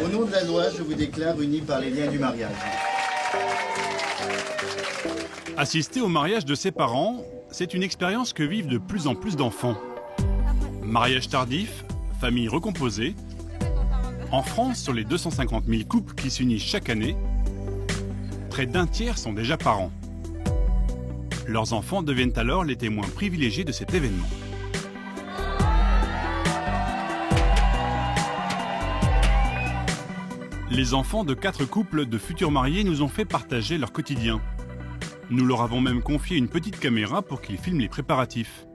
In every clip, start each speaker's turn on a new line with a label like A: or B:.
A: Au nom de la loi, je vous déclare unis par les liens du mariage.
B: Assister au mariage de ses parents, c'est une expérience que vivent de plus en plus d'enfants. Mariage tardif, famille recomposée. En France, sur les 250 000 couples qui s'unissent chaque année, près d'un tiers sont déjà parents. Leurs enfants deviennent alors les témoins privilégiés de cet événement. Les enfants de 4 couples de futurs mariés nous ont fait partager leur quotidien. Nous leur avons même confié une petite caméra pour qu'ils filment les préparatifs.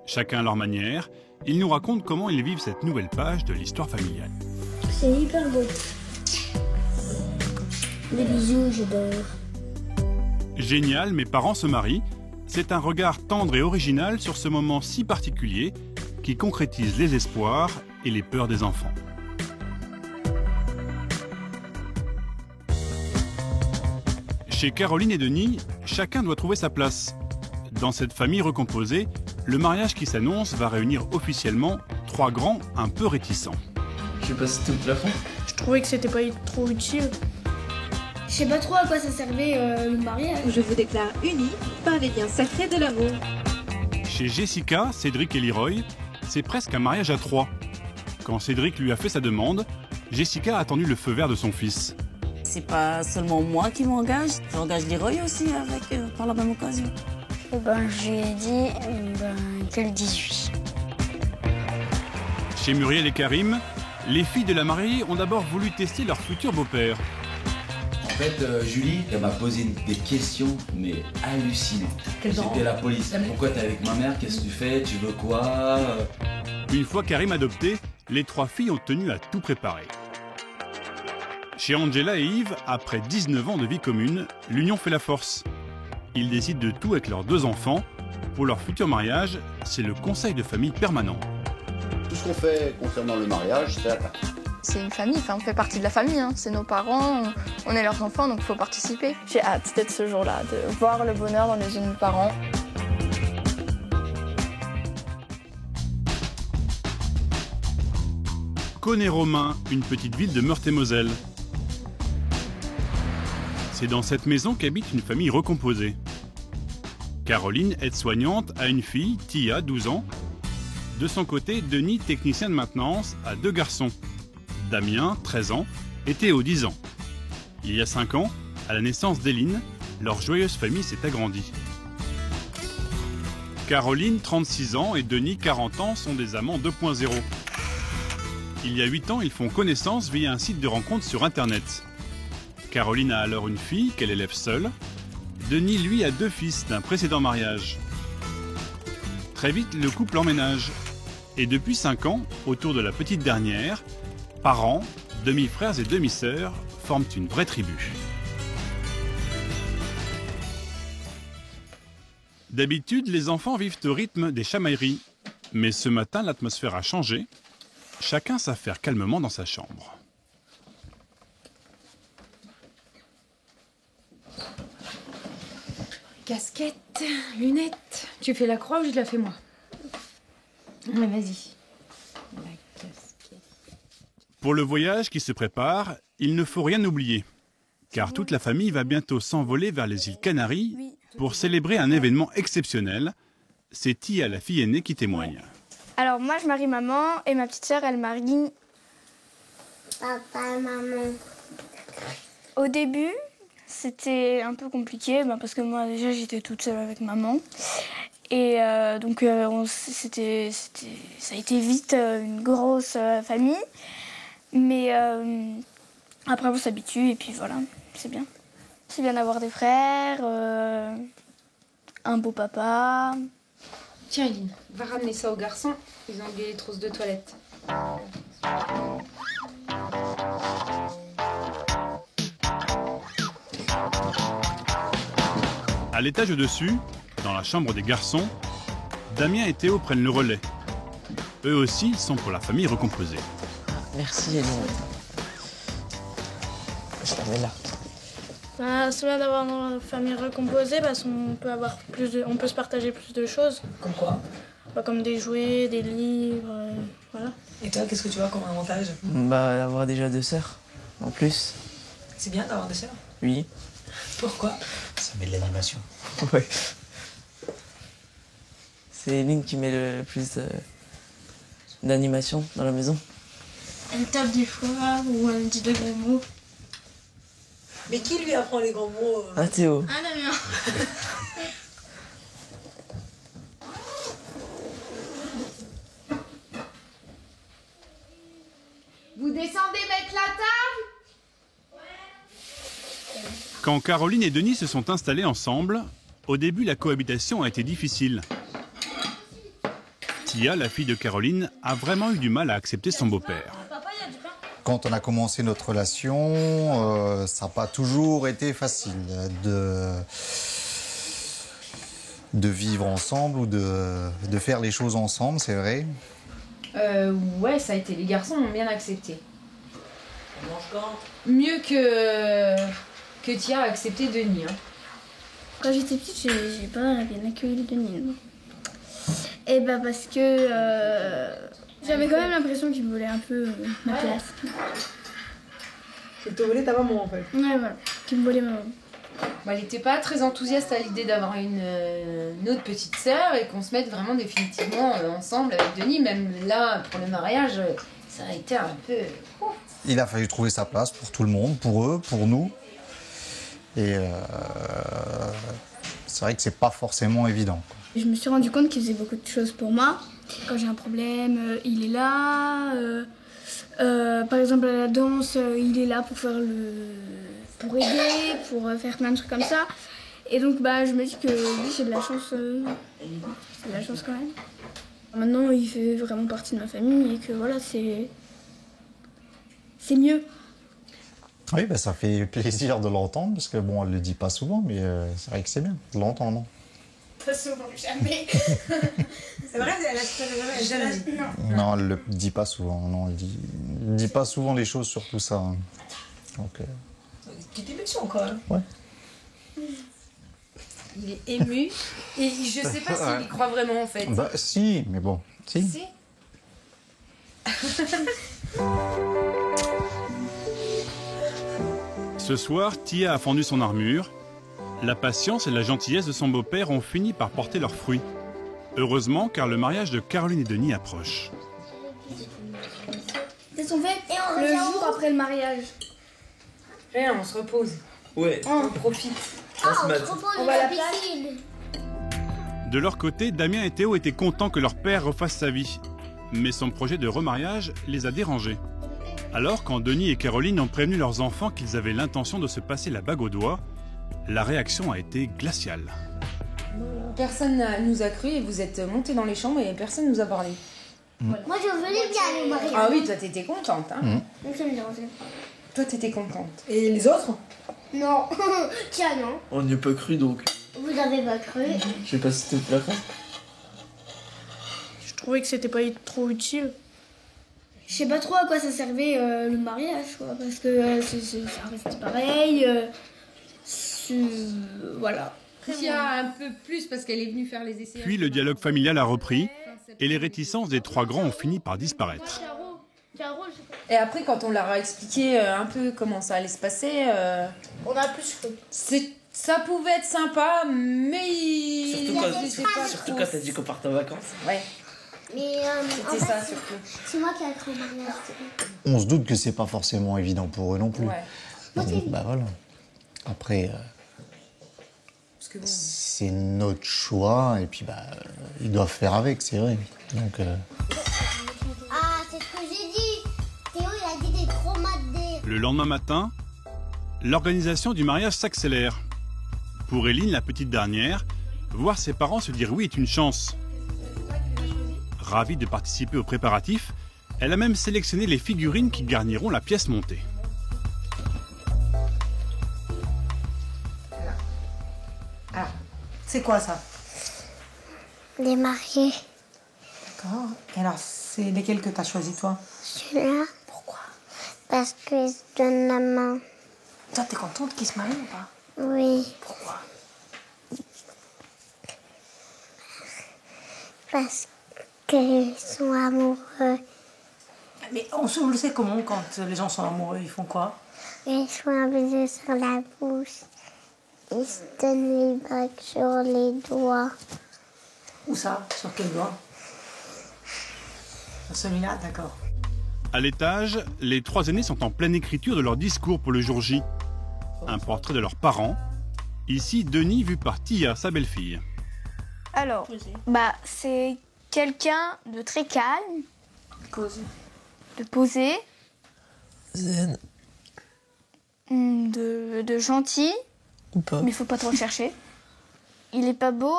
B: Chacun à leur manière, ils nous racontent comment ils vivent cette nouvelle page de l'histoire familiale.
C: C'est hyper beau. Les bisous, j'adore.
B: Génial, mes parents se marient. C'est un regard tendre et original sur ce moment si particulier qui concrétise les espoirs et les peurs des enfants. Chez Caroline et Denis, chacun doit trouver sa place. Dans cette famille recomposée, le mariage qui s'annonce va réunir officiellement 3 grands un peu réticents.
D: Je sais pas si tout le plafond.
E: Je trouvais que c'était pas trop utile.
C: Je sais pas trop à quoi ça servait le mariage.
F: Je vous déclare unis par les liens sacrés de l'amour.
B: Chez Jessica, Cédric et Leroy, c'est presque un mariage à 3. Quand Cédric lui a fait sa demande, Jessica a attendu le feu vert de son fils.
G: C'est pas seulement moi qui m'engage, j'engage Leroy aussi par la même occasion.
C: Je lui ai dit qu'elle 18.
B: Chez Muriel et Karim, les filles de la mariée ont d'abord voulu tester leur futur beau-père.
D: En fait, Julie, elle m'a posé des questions, mais hallucinantes. C'était la police. Pourquoi t'es avec ma mère? Qu'est-ce que tu fais? Tu veux quoi?
B: Une fois Karim adopté, les 3 filles ont tenu à tout préparer. Chez Angela et Yves, après 19 ans de vie commune, l'union fait la force. Ils décident de tout avec leurs 2 enfants. Pour leur futur mariage, c'est le conseil de famille permanent.
A: Tout ce qu'on fait concernant le mariage, c'est à part.
E: C'est une famille, on fait partie de la famille, c'est nos parents, on est leurs enfants, donc il faut participer. J'ai hâte d'être ce jour-là, de voir le bonheur dans les yeux de mes parents.
B: Caunes-et-Romain, une petite ville de Meurthe-et-Moselle. C'est dans cette maison qu'habite une famille recomposée. Caroline, aide-soignante, a une fille, Tia, 12 ans. De son côté, Denis, technicien de maintenance, a 2 garçons. Damien, 13 ans, et Théo, 10 ans. Il y a 5 ans, à la naissance d'Éline, leur joyeuse famille s'est agrandie. Caroline, 36 ans, et Denis, 40 ans, sont des amants 2.0. Il y a 8 ans, ils font connaissance via un site de rencontre sur Internet. Caroline a alors une fille qu'elle élève seule. Denis, lui, a 2 fils d'un précédent mariage. Très vite, le couple emménage. Et depuis 5 ans, autour de la petite dernière, parents, demi-frères et demi-sœurs forment une vraie tribu. D'habitude, les enfants vivent au rythme des chamailleries. Mais ce matin, l'atmosphère a changé. Chacun s'affaire calmement dans sa chambre.
H: Casquette, lunettes. Tu fais la croix ou je la fais moi? Ouais, vas-y. La casquette.
B: Pour le voyage qui se prépare, il ne faut rien oublier. Car toute la famille va bientôt s'envoler vers les îles Canaries pour célébrer un événement exceptionnel. C'est Tia, la fille aînée, qui témoigne.
E: Alors moi je marie maman et ma petite sœur elle marie
C: Papa, maman.
E: au début. C'était un peu compliqué parce que moi déjà j'étais toute seule avec maman et donc ça a été vite une grosse famille mais après on s'habitue et puis voilà, c'est bien. C'est bien d'avoir des frères, un beau papa.
H: Tiens, Eline, va ramener ça aux garçons. Ils ont oublié les trousses de toilette.
B: À l'étage au-dessus, dans la chambre des garçons, Damien et Théo prennent le relais. Eux aussi sont pour la famille recomposée.
G: Merci, Eline. Je la mets là.
E: C'est bien d'avoir une famille recomposée parce qu'on peut avoir on peut se partager plus de choses.
G: Comme quoi?
E: Comme des jouets, des livres, voilà.
I: Et toi, qu'est-ce que tu vois comme avantage?
J: Bah, avoir déjà 2 sœurs, en plus.
I: C'est bien d'avoir des sœurs?
J: Oui.
I: Pourquoi?
K: Ça met de l'animation.
J: Ouais. C'est Eline qui met le plus d'animation dans la maison.
E: Elle tape des fois ou elle dit des gros mots.
I: Mais qui lui apprend les grands mots?
J: Ah, Théo.
E: Ah, Damien.
H: Vous descendez mettre la table?
B: Quand Caroline et Denis se sont installés ensemble, au début la cohabitation a été difficile. Tia, la fille de Caroline, a vraiment eu du mal à accepter son beau-père.
L: Quand on a commencé notre relation, ça n'a pas toujours été facile de vivre ensemble ou de faire les choses ensemble, c'est vrai.
H: Ouais, ça a été. Les garçons ont bien accepté.
I: On mange quand?
H: Mieux que Tia a accepté Denis. Hein.
E: Quand j'étais petite, j'ai pas bien accueilli Denis. Non. Et bah parce que j'avais quand même l'impression qu'il me volait un peu ma place.
I: Il te volait ta maman en fait.
E: Ouais, voilà, qu'il me volait ma maman.
H: Bah, elle n'était pas très enthousiaste à l'idée d'avoir une autre petite sœur et qu'on se mette vraiment définitivement ensemble avec Denis. Même là, pour le mariage, ça a été un peu...
L: Il a fallu trouver sa place pour tout le monde, pour eux, pour nous. Et c'est vrai que c'est pas forcément évident.
E: Je me suis rendu compte qu'il faisait beaucoup de choses pour moi. Quand j'ai un problème, il est là. Par exemple, à la danse, il est là pour faire pour aider, pour faire plein de trucs comme ça. Et donc, bah, je me dis que lui, j'ai de la chance. J'ai de la chance quand même. Maintenant, il fait vraiment partie de ma famille et que voilà, c'est mieux.
L: Oui, bah, ça fait plaisir de l'entendre, parce que bon, elle le dit pas souvent, mais c'est vrai que c'est bien de l'entendre.
E: Pas souvent, jamais.
I: C'est vrai, elle a jamais.
L: Non, elle le dit pas souvent. Non, elle dit pas souvent les choses sur tout ça. Hein. Donc.
I: Petite émotion quand même.
L: Ouais.
H: Il est ému et je sais pas s'il y croit vraiment en fait.
L: Bah si, mais bon. Si.
B: Ce soir, Tia a fendu son armure. La patience et la gentillesse de son beau-père ont fini par porter leurs fruits. Heureusement, car le mariage de Caroline et Denis approche.
E: Qu'est-ce qu'on fait le jour après le mariage?
H: Rien, on se repose.
J: Ouais.
H: On profite.
E: On va à la piscine.
B: De leur côté, Damien et Théo étaient contents que leur père refasse sa vie. Mais son projet de remariage les a dérangés. Alors, quand Denis et Caroline ont prévenu leurs enfants qu'ils avaient l'intention de se passer la bague au doigt, la réaction a été glaciale.
H: Personne nous a cru et vous êtes montés dans les chambres et personne nous a parlé.
C: Moi, je voulais bien le mariage.
H: Ah oui, toi t'étais contente. Hein.
E: Ça me dérangeait.
H: Toi t'étais contente.
I: Et les autres?
C: Non. Tiens, non.
J: On n'y a pas cru donc.
C: Vous avez pas cru.
J: Je sais pas si c'était d'accord.
E: Je trouvais que c'était pas trop utile. Je sais pas trop à quoi ça servait le mariage, quoi, parce que ça restait pareil. Voilà.
H: Tia un peu plus parce qu'elle est venue faire les essais.
B: Puis le dialogue familial a repris et les réticences des trois grands ont fini par disparaître.
H: Et après, quand on leur a expliqué un peu comment ça allait se passer,
E: on a plus cru.
H: Ça pouvait être sympa, mais
J: Surtout quand t'as dit qu'on partait en vacances.
H: Ouais.
C: Mais
H: c'était ça surtout.
C: C'est moi qui ai cru au mariage.
L: On se doute que c'est pas forcément évident pour eux non plus.
H: Ouais.
L: Donc, bah voilà. Après,
H: Parce que bon...
L: c'est notre choix et puis bah ils doivent faire avec, c'est vrai. Donc.
C: Ah, c'est ce que j'ai dit. Théo, il a dit des chromatés.
B: Le lendemain matin, l'organisation du mariage s'accélère. Pour Éline, la petite dernière, voir ses parents se dire oui est une chance. Ravie de participer aux préparatifs, elle a même sélectionné les figurines qui garniront la pièce montée.
I: Ah, c'est quoi ça?
C: Les mariés.
I: D'accord. Et alors, c'est lesquels que t'as choisi toi?
C: Celui-là.
I: Pourquoi?
C: Parce qu'ils se donnent la main.
I: Toi, t'es contente qu'ils se marient ou pas?
C: Oui.
I: Pourquoi?
C: Parce qu'ils sont amoureux.
I: Mais on le sait comment quand les gens sont amoureux, ils font quoi?
C: Ils font un baiser sur la bouche. Ils se donnent les bagues sur les doigts.
I: Où ça? Sur quel doigt? Sur celui-là, d'accord.
B: À l'étage, les 3 aînés sont en pleine écriture de leur discours pour le jour J. Un portrait de leurs parents. Ici, Denis vu par Tia, sa belle-fille.
E: Alors, c'est quelqu'un de très calme. De posé.
J: Zen.
E: De gentil.
J: Ou pas.
E: Mais faut pas trop le chercher. Il est pas beau,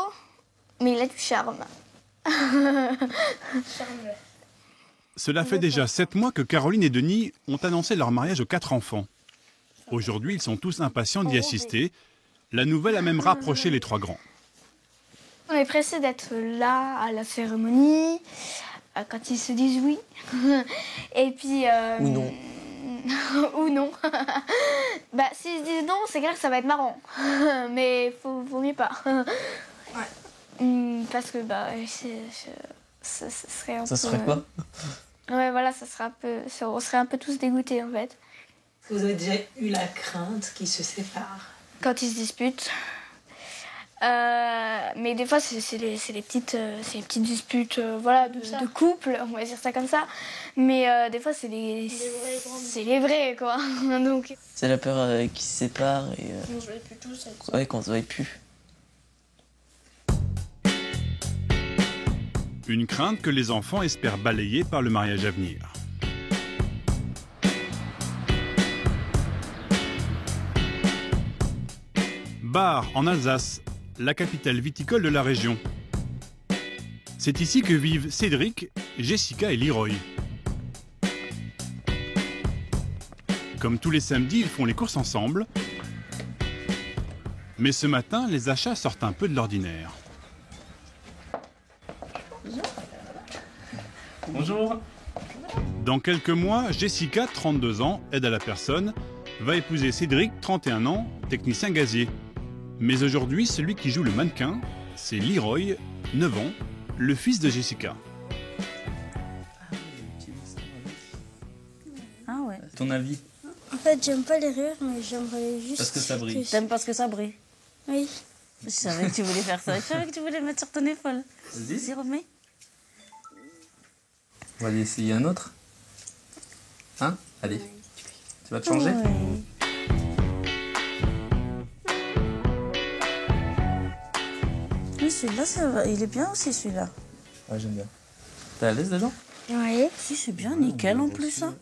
E: mais il a du charme.
B: Cela fait déjà 7 mois que Caroline et Denis ont annoncé leur mariage aux 4 enfants. Aujourd'hui, ils sont tous impatients d'y assister. La nouvelle a même rapproché les 3 grands.
E: On est pressés d'être là à la cérémonie, quand ils se disent oui. Et puis...
J: Ou non.
E: Ou non. S'ils se disent non, c'est clair que ça va être marrant. Mais vaut mieux pas. Parce que ça serait un peu...
J: Ça serait quoi?
E: Ouais, voilà, on serait un peu tous dégoûtés en fait.
I: Vous avez déjà eu la crainte qu'ils se séparent?
E: Quand ils se disputent. Mais des fois, c'est les petites disputes de couple, on va dire ça comme ça. Mais des fois, c'est les vrais, quoi. Donc...
J: C'est la peur qu'ils se séparent et...
E: On se voit plus tous.
J: Ouais, qu'on se voit plus.
B: Une crainte que les enfants espèrent balayer par le mariage à venir. Bar, en Alsace, la capitale viticole de la région. C'est ici que vivent Cédric, Jessica et Leroy. Comme tous les samedis, ils font les courses ensemble. Mais ce matin, les achats sortent un peu de l'ordinaire.
K: Bonjour.
B: Dans quelques mois, Jessica, 32 ans, aide à la personne, va épouser Cédric, 31 ans, technicien gazier. Mais aujourd'hui, celui qui joue le mannequin, c'est Leroy, 9 ans, le fils de Jessica.
M: Ah ouais.
K: Ton avis?
C: En fait, j'aime pas les rires, mais j'aimerais juste...
K: Parce que ça brille.
M: T'aimes parce que ça brille?
C: Oui.
M: Je savais que tu voulais faire ça. Je savais que tu voulais le mettre sur ton épaule.
K: Vas-y.
M: Remets.
K: On va aller essayer un autre. Hein? Allez. Tu vas te changer?
M: Oui, celui-là, ça va. Il est bien aussi, celui-là.
K: Ouais, j'aime bien. T'es à l'aise dedans?
M: Oui. Si, c'est bien, nickel en plus. Hein.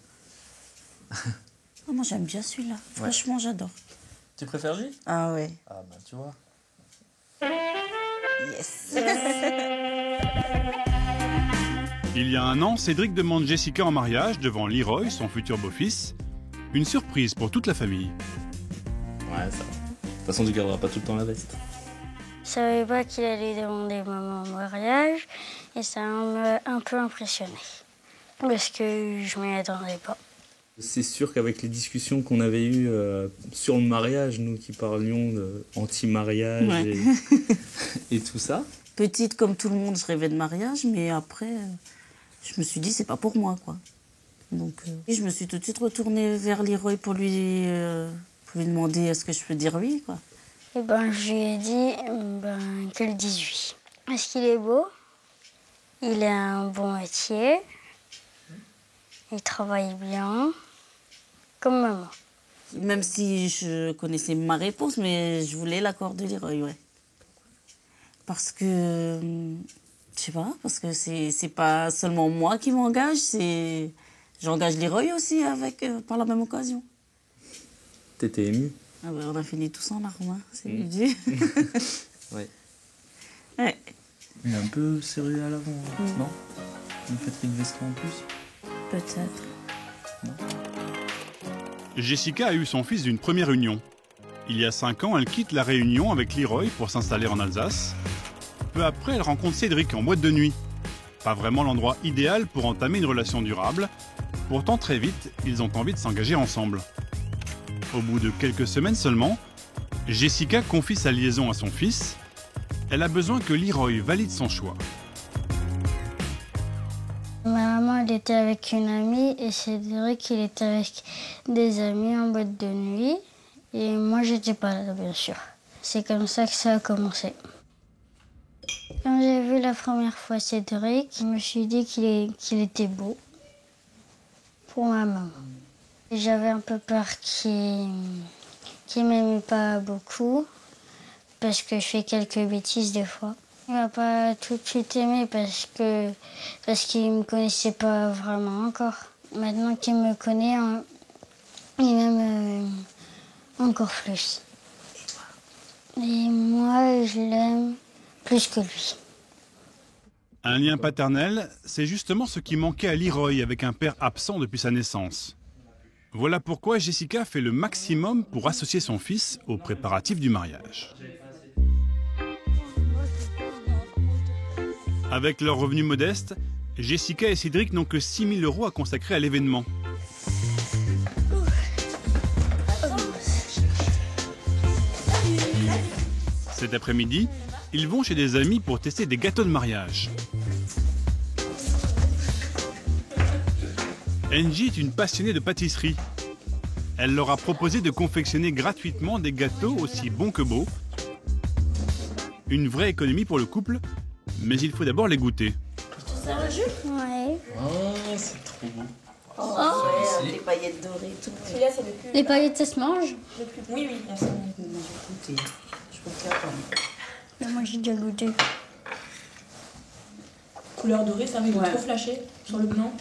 M: Moi, j'aime bien celui-là. Franchement, j'adore.
K: Tu préfères lui?
M: Ah ouais.
K: Ah bah, tu vois.
M: Yes.
B: Il y a un an, Cédric demande Jessica en mariage devant Leroy, son futur beau-fils. Une surprise pour toute la famille.
K: Ouais, ça va. De toute façon, tu garderas pas tout le temps la veste.
C: Je savais pas qu'il allait demander maman en mariage et ça m'a un peu impressionné. Parce que je m'y attendais pas.
K: C'est sûr qu'avec les discussions qu'on avait eues sur le mariage, nous qui parlions d'anti-mariage et tout ça.
M: Petite comme tout le monde, je rêvais de mariage, mais après, je me suis dit, c'est pas pour moi, quoi. Donc, je me suis tout de suite retournée vers Leroy pour lui demander est-ce que je peux dire oui, quoi.
C: Et je lui ai dit qu'elle dise oui. Est-ce qu'il est beau? Il a un bon métier. Il travaille bien. Comme maman.
M: Même si je connaissais ma réponse, mais je voulais l'accord de Leroy, ouais. Parce que, je sais pas, parce que c'est pas seulement moi qui m'engage, j'engage Leroy aussi par la même occasion.
K: T'étais ému?
M: Ah ben, on a fini tous en larmes, hein. C'est dur.
K: Ouais.
M: Ouais.
K: Il est un peu serré à l'avant, non? Le fait qu'il veston en plus?
M: Peut-être.
K: Non.
B: Jessica a eu son fils d'une première union. Il y a 5 ans, elle quitte la Réunion avec Leroy pour s'installer en Alsace. Peu après, elle rencontre Cédric en boîte de nuit. Pas vraiment l'endroit idéal pour entamer une relation durable. Pourtant, très vite, ils ont envie de s'engager ensemble. Au bout de quelques semaines seulement, Jessica confie sa liaison à son fils. Elle a besoin que Leroy valide son chois.
C: Ma maman, elle était avec une amie et Cédric, il était avec des amis en boîte de nuit. Et moi, j'étais pas là, bien sûr. C'est comme ça que ça a commencé. Quand j'ai vu la première fois Cédric, je me suis dit qu'il était beau pour ma maman. J'avais un peu peur qu'il m'aimait pas beaucoup parce que je fais quelques bêtises des fois. Il m'a pas tout de suite aimé parce qu'il me connaissait pas vraiment encore. Maintenant qu'il me connaît, il m'aime encore plus. Et moi, je l'aime plus que lui.
B: Un lien paternel, c'est justement ce qui manquait à Leroy avec un père absent depuis sa naissance. Voilà pourquoi Jessica fait le maximum pour associer son fils aux préparatifs du mariage. Avec leurs revenus modestes, Jessica et Cédric n'ont que 6 000 € à consacrer à l'événement. Cet après-midi, ils vont chez des amis pour tester des gâteaux de mariage. Angie est une passionnée de pâtisserie. Elle leur a proposé de confectionner gratuitement des gâteaux aussi bons que beaux. Une vraie économie pour le couple, mais il faut d'abord les goûter.
M: Tu sers le jus?
C: Ouais.
K: Oh, c'est trop beau.
M: Oh, ouais, les paillettes dorées et tout.
E: Celui-là, c'est le plus...
C: Les paillettes, ça se mange?
E: Oui, oui, bien sûr.
M: Je vais goûter. Je peux faire attendre.
C: Moi, j'ai déjà goûté.
E: Couleur dorée, ça arrive trop flashé sur le blanc.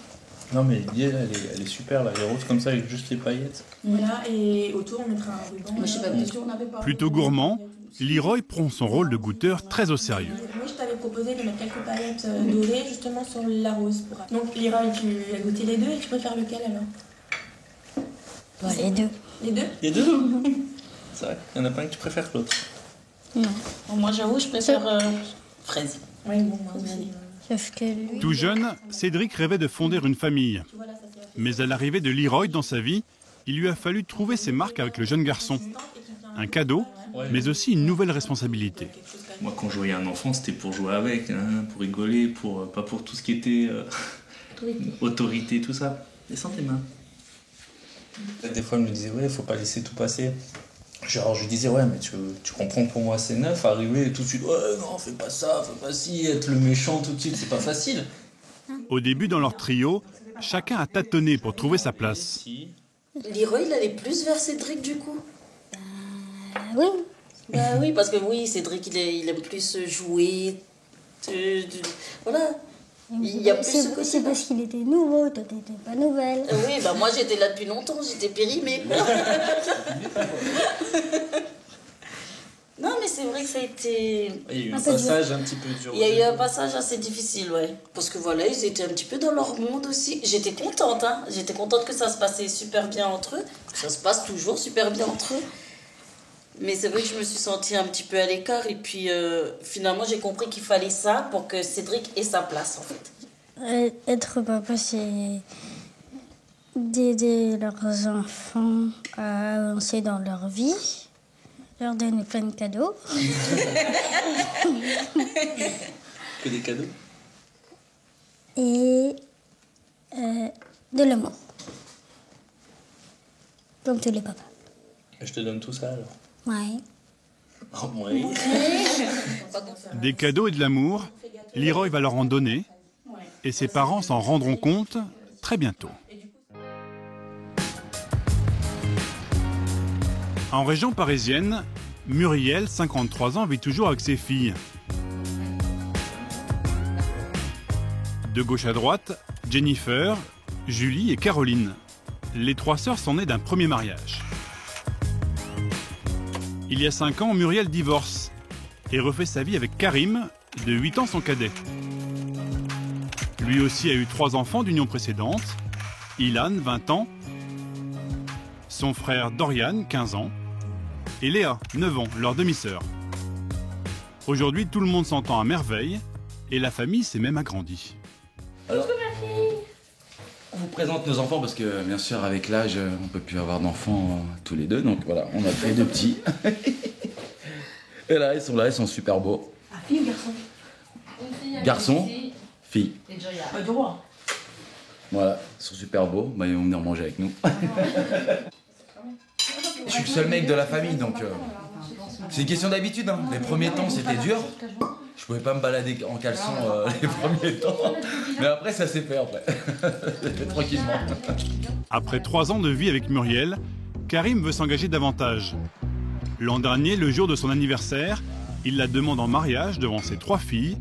K: Non mais l'idée elle est super, là, elle est rose comme ça avec juste les paillettes.
E: Voilà, et autour on mettra un ruban.
M: Moi, je sais pas, bien sûr,
E: on n'avait pas.
B: Plutôt gourmand, Leroy prend son rôle de goûteur très au sérieux.
E: Moi je t'avais proposé de mettre quelques paillettes dorées justement sur la rose. Donc Leroy, tu as goûté les deux et tu préfères lequel alors?
C: Bah, les deux.
E: Les deux?
K: Les deux? C'est vrai, il y en a pas un que tu préfères que l'autre.
M: Non. Moi, j'avoue, je préfère fraise.
E: Oui, bon, moi aussi.
C: Sauf que lui...
B: Tout jeune, Cédric rêvait de fonder une famille. Mais à l'arrivée de Leroy dans sa vie, il lui a fallu trouver ses marques avec le jeune garçon. Un cadeau, mais aussi une nouvelle responsabilité.
K: Moi, quand je voyais un enfant, c'était pour jouer avec, hein, pour rigoler, pas pour tout ce qui était autorité, tout ça. Descends tes mains. Des fois, elle me disait, ouais, faut pas laisser tout passer. Genre, je lui disais, ouais, mais tu comprends que pour moi c'est neuf, arriver et tout de suite, ouais, non, fais pas ça, fais pas ci, être le méchant tout de suite, c'est pas facile.
B: Au début, dans leur trio, chacun a tâtonné pour trouver sa place.
M: Leroy, il allait plus vers Cédric du coup?
C: Oui.
M: Bah oui, parce que oui, Cédric, il aime plus jouer. Voilà. Il y a plus ce côté.
C: C'est parce qu'il était nouveau, toi t'étais pas nouvelle.
M: Oui, bah moi j'étais là depuis longtemps, j'étais périmée. Non, mais c'est vrai que ça a été...
K: Il y a eu un passage un petit peu dur.
M: Il y a eu un passage assez difficile, ouais. Parce que voilà, ils étaient un petit peu dans leur monde aussi. J'étais contente, hein. J'étais contente que ça se passait super bien entre eux. Ça se passe toujours super bien entre eux. Mais c'est vrai que je me suis sentie un petit peu à l'écart. Et puis, finalement, j'ai compris qu'il fallait ça pour que Cédric ait sa place, en fait.
C: Être papa, c'est d'aider leurs enfants à avancer dans leur vie, leur donner plein de cadeaux.
K: Que des cadeaux.
C: Et de l'amour. Comme tous les papas.
K: Je te donne tout ça alors.
C: Ouais.
K: Oh, oui.
B: Des cadeaux et de l'amour, Leroy va leur en donner, et ses parents s'en rendront compte très bientôt. En région parisienne, Muriel, 53 ans, vit toujours avec ses filles. De gauche à droite, Jennifer, Julie et Caroline. Les 3 sœurs sont nées d'un premier mariage. Il y a 5 ans, Muriel divorce et refait sa vie avec Karim, de 8 ans son cadet. Lui aussi a eu 3 enfants d'union précédente, Ilan, 20 ans, son frère Dorian, 15 ans, et Léa, 9 ans, leur demi-sœur. Aujourd'hui, tout le monde s'entend à merveille et la famille s'est même agrandie.
D: Alors, on vous présente nos enfants parce que, bien sûr, avec l'âge, on ne peut plus avoir d'enfants tous les deux. Donc voilà, on a fait 2 petits. Et là, ils sont super beaux.
H: Ah, fille ou garçon?
D: Garçon, fille.
H: Et Joya. Du roi.
D: Voilà, ils sont super beaux, bah, ils vont venir manger avec nous. Je suis le seul mec de la famille, donc c'est une question d'habitude. Hein. Les premiers temps, c'était dur. Je pouvais pas me balader en caleçon les premiers temps. Mais après, ça s'est fait après. Tranquillement.
B: Après 3 ans de vie avec Muriel, Karim veut s'engager davantage. L'an dernier, le jour de son anniversaire, il la demande en mariage devant ses 3 filles.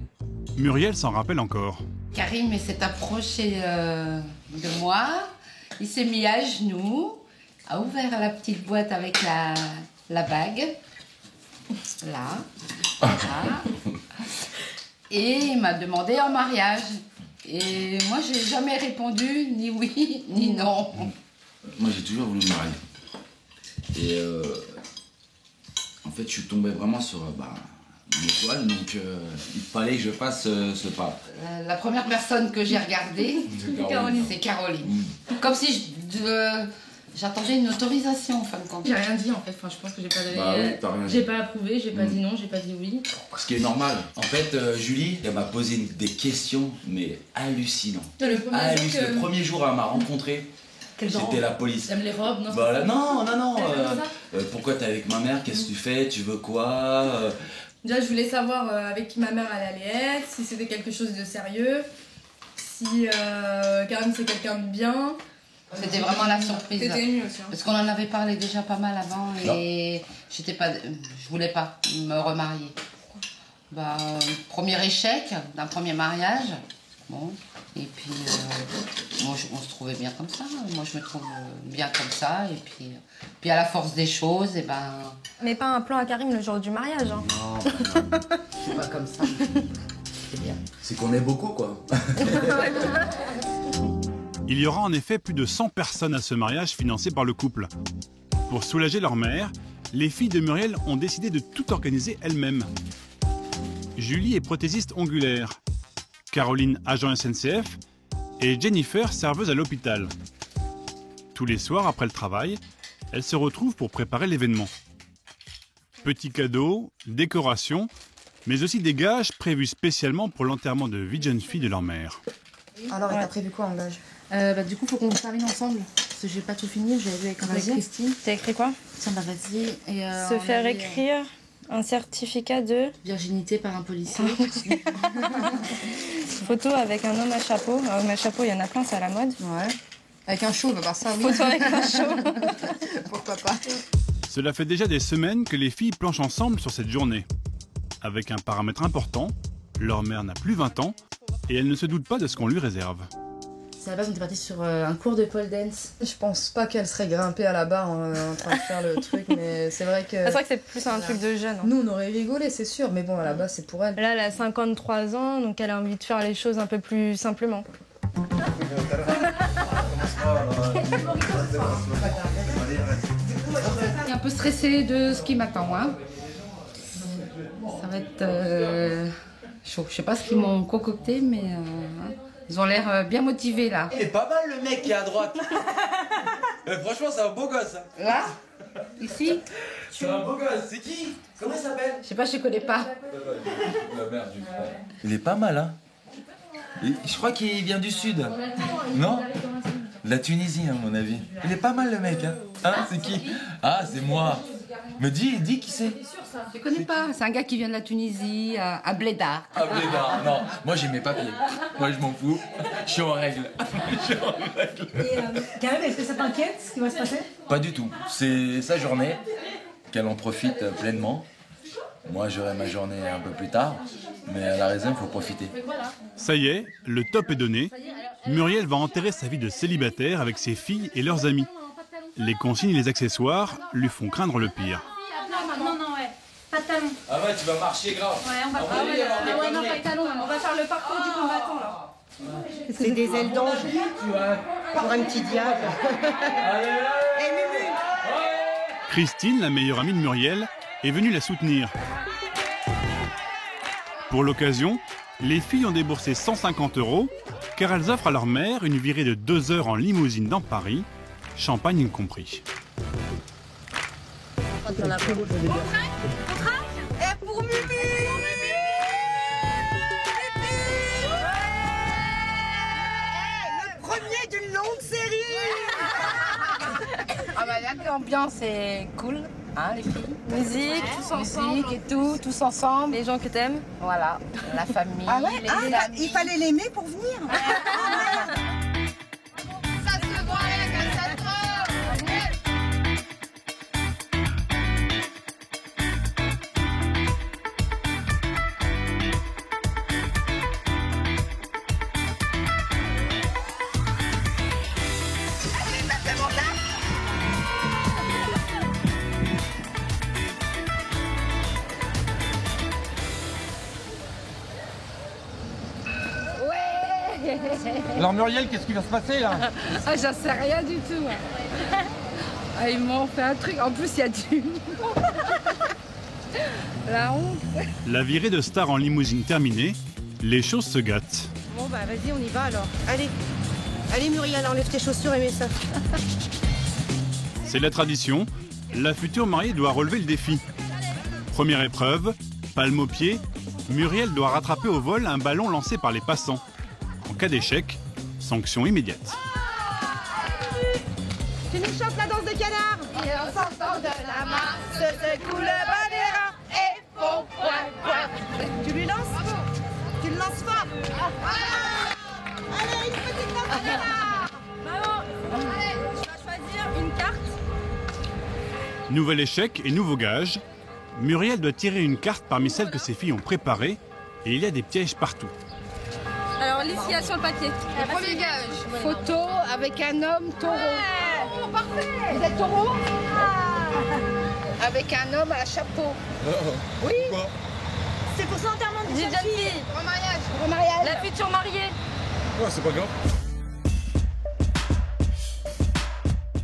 B: Muriel s'en rappelle encore.
N: Karim s'est approché de moi, il s'est mis à genoux, a ouvert la petite boîte avec la bague, là, et il m'a demandé en mariage. Et moi, j'ai jamais répondu ni oui ni non.
D: Moi, j'ai toujours voulu me marier. Et en fait, je suis tombé vraiment sur une étoile, donc il fallait que je fasse ce pas.
N: La première personne que j'ai regardée, c'est Caroline. Comme si j'attendais une autorisation en fin de compte.
O: J'ai rien dit en fait, enfin, je pense que j'ai pas donné.
D: Oui, t'as rien dit.
O: J'ai pas approuvé, j'ai pas dit non, j'ai pas dit oui.
D: Ce qui est normal. En fait, Julie, elle m'a posé des questions, mais hallucinantes. Le premier jour, elle m'a rencontré. C'était la police.
O: T'aimes les robes, non?
D: Voilà, non. Pourquoi t'es avec ma mère? Qu'est-ce que tu fais? Tu veux quoi?
O: Déjà, je voulais savoir avec qui ma mère allait être, si c'était quelque chose de sérieux, si Karim c'est quelqu'un de bien.
N: C'était vraiment la surprise.
O: T'étais émue aussi. Hein.
N: Parce qu'on en avait parlé déjà pas mal avant et je voulais pas me remarier. Premier échec d'un premier mariage. Bon. Et puis, on se trouvait bien comme ça. Moi, je me trouve bien comme ça. Et puis à la force des choses, et ben...
P: Mais pas un plan à Karim le jour du mariage. Hein.
N: Non, c'est pas comme ça. C'est bien.
D: C'est qu'on est beaucoup, quoi.
B: Il y aura en effet plus de 100 personnes à ce mariage financé par le couple. Pour soulager leur mère, les filles de Muriel ont décidé de tout organiser elles-mêmes. Julie est prothésiste ongulaire. Caroline, agent SNCF, et Jennifer, serveuse à l'hôpital. Tous les soirs, après le travail, elles se retrouvent pour préparer l'événement. Petits cadeaux, décorations, mais aussi des gages prévus spécialement pour l'enterrement de vie de jeune fille de leur mère.
P: Alors, t'as prévu quoi en gage?
O: Du coup, faut qu'on termine ensemble. Parce que j'ai pas tout fini, j'ai vu avec Christine.
P: T'as écrit quoi?
O: Tiens, vas-y. Et,
P: se faire écrire un certificat de...
O: virginité par un policier.
P: Photo avec un homme à chapeau. Un homme à chapeau, il y en a plein, c'est à la mode.
O: Ouais. Avec un show, on va voir ça.
P: Photo avec un show.
O: Pourquoi pas.
B: Cela fait déjà des semaines que les filles planchent ensemble sur cette journée. Avec un paramètre important, leur mère n'a plus 20 ans et elle ne se doute pas de ce qu'on lui réserve.
O: À la base, on était parti sur un cours de pole dance.
Q: Je pense pas qu'elle serait grimpée à la barre en train de faire le truc, mais c'est vrai que...
P: C'est vrai que c'est plus un truc de jeune. Hein.
Q: Nous, on aurait rigolé, c'est sûr, mais bon, à la base, c'est pour elle.
P: Là, elle a 53 ans, donc elle a envie de faire les choses un peu plus simplement.
N: Un peu stressée de ce qui m'attend. Hein. Ça va être chaud. Je sais pas ce qu'ils m'ont concocté, mais... Ils ont l'air bien motivés là.
D: Il est pas mal le mec qui est à droite. Franchement, c'est un beau gosse.
N: Là? Ici?
D: C'est un beau gosse. C'est qui? Comment il s'appelle?
N: Je sais pas, je connais pas.
D: Il est pas mal, hein. Je crois qu'il vient du sud. Non? La Tunisie, à mon avis. Il est pas mal le mec, hein. C'est qui? Ah, c'est moi. Me dis qui c'est?
N: Je connais pas. C'est un gars qui vient de la Tunisie, à Blédard.
D: À Blédard, non. Moi, j'ai mes papiers. Moi, je m'en fous. Je suis en règle.
I: Et Karim, est-ce que ça t'inquiète ce qui va se passer?
D: Pas du tout. C'est sa journée. Qu'elle en profite pleinement. Moi, j'aurai ma journée un peu plus tard. Mais à la raison, il faut profiter.
B: Ça y est, le top est donné. Muriel va enterrer sa vie de célibataire avec ses filles et leurs amis. Les consignes et les accessoires lui font craindre le pire.
R: Non, ouais. Pas de talons.
D: Ah ouais, tu vas marcher grave.
R: Ouais, on va pas de talons. On va faire le parcours du combattant, là.
I: C'est des ailes d'ange, tu vois, pour un petit diable. Et Mumu.
B: Christine, la meilleure amie de Muriel, est venue la soutenir. Pour l'occasion, les filles ont déboursé 150 €, car elles offrent à leur mère une virée de 2 heures en limousine dans Paris, champagne compris.
R: Et pour Mumu.
I: Le premier
N: l'ambiance est cool, hein, les filles.
R: Musique, tous ensemble.
N: Musique et tout, tous ensemble.
R: Les gens que t'aimes.
N: Voilà, la famille,
I: Ah ouais,
N: les
I: ah,
N: amis.
I: il fallait l'aimer pour venir.
N: Ça se voit avec un centre.
S: Alors Muriel, qu'est-ce qui va se passer là?
N: Ah, j'en sais rien du tout. Ah, ils m'ont fait un truc. En plus, il y a du... La honte.
B: La virée de star en limousine terminée, les choses se gâtent.
I: Bon bah vas-y, on y va alors. Allez, allez Muriel, enlève tes chaussures et mets ça.
B: C'est la tradition, la future mariée doit relever le défi. Première épreuve, palme au pied, Muriel doit rattraper au vol un ballon lancé par les passants. En cas d'échec, sanction immédiate.
I: Tu nous chantes la danse de canard.
N: Et on s'entend de la main, se secoue le bas des reins et font point, point.
I: Tu lui lances? Tu le lances fort. Allez, une petite danse de canard.
R: Maman, allez, tu vas choisir une carte.
B: Nouvel échec et nouveau gage. Muriel doit tirer une carte parmi celles que ses filles ont préparées et il y a des pièges partout.
R: Alors, l'ici sur le papier.
N: Le premier gage, photo avec un homme taureau. Oh, parfait. Vous êtes taureau? Avec un homme à chapeau. Oui.
I: C'est pour son enterrement de
R: D'une
I: jeune
R: jeune
I: fille.
R: fille.
N: Remariage. Remariage.
R: La future mariée.
S: Ouais, c'est pas grave.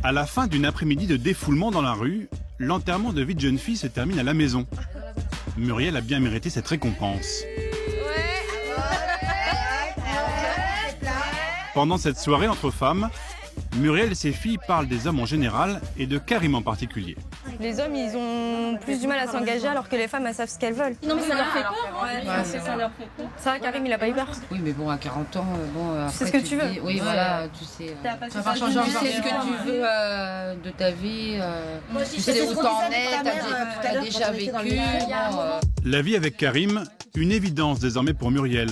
B: À la fin d'une après-midi de défoulement dans la rue, l'enterrement de vie de jeune fille se termine à la maison. Muriel a bien mérité cette récompense. Pendant cette soirée entre femmes, Muriel et ses filles parlent des hommes en général et de Karim en particulier.
P: Les hommes, ils ont plus du mal à s'engager alors que les femmes, elles savent ce qu'elles veulent.
R: Non, mais ça leur fait peur.
P: Ouais, ça leur fait peur. Ça, Karim, il a pas eu peur.
N: Oui, mais bon, à 40 ans, bon.
P: Tu sais ce que tu veux.
N: Oui, voilà, tu sais.
P: Ça va changer
N: Tu sais ce que tu veux de ta vie. Tu sais où t'en es, t'as déjà vécu.
B: La vie avec Karim, une évidence désormais pour Muriel.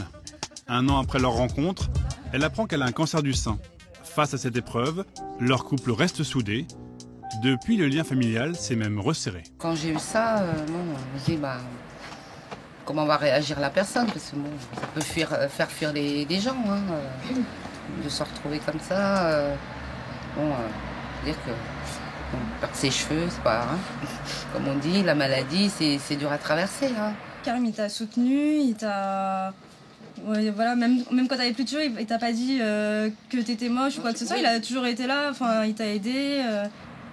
B: Un an après leur rencontre, elle apprend qu'elle a un cancer du sein. Face à cette épreuve, leur couple reste soudé. Depuis, le lien familial s'est même resserré.
N: Quand j'ai eu ça, je me dis, comment va réagir la personne? Parce que ça peut faire fuir des gens, hein, de se retrouver comme ça. Dire que perdre ses cheveux, c'est pas... Hein, comme on dit, la maladie, c'est dur à traverser. Hein.
P: Karim, il t'a soutenu, il t'a... Ouais, voilà, même quand t'avais plus de cheveux, il t'a pas dit que t'étais moche ou quoi que ce soit, il a toujours été là, enfin, il t'a aidé.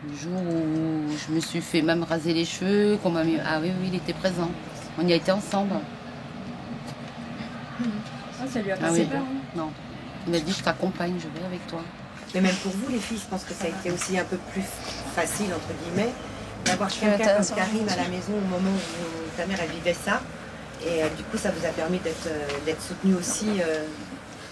N: Le jour où je me suis fait même raser les cheveux, qu'on m'a mis... Ah oui, il était présent. On y a été ensemble.
P: Ça lui a passé peur.
N: Non. Il m'a dit, je t'accompagne, je vais avec toi.
I: Mais même pour vous, les filles, je pense que ça a été aussi un peu plus facile, entre guillemets, d'avoir quelqu'un comme Karim à la maison au moment où ta mère, elle vivait ça. Et du coup, ça vous a permis d'être soutenue aussi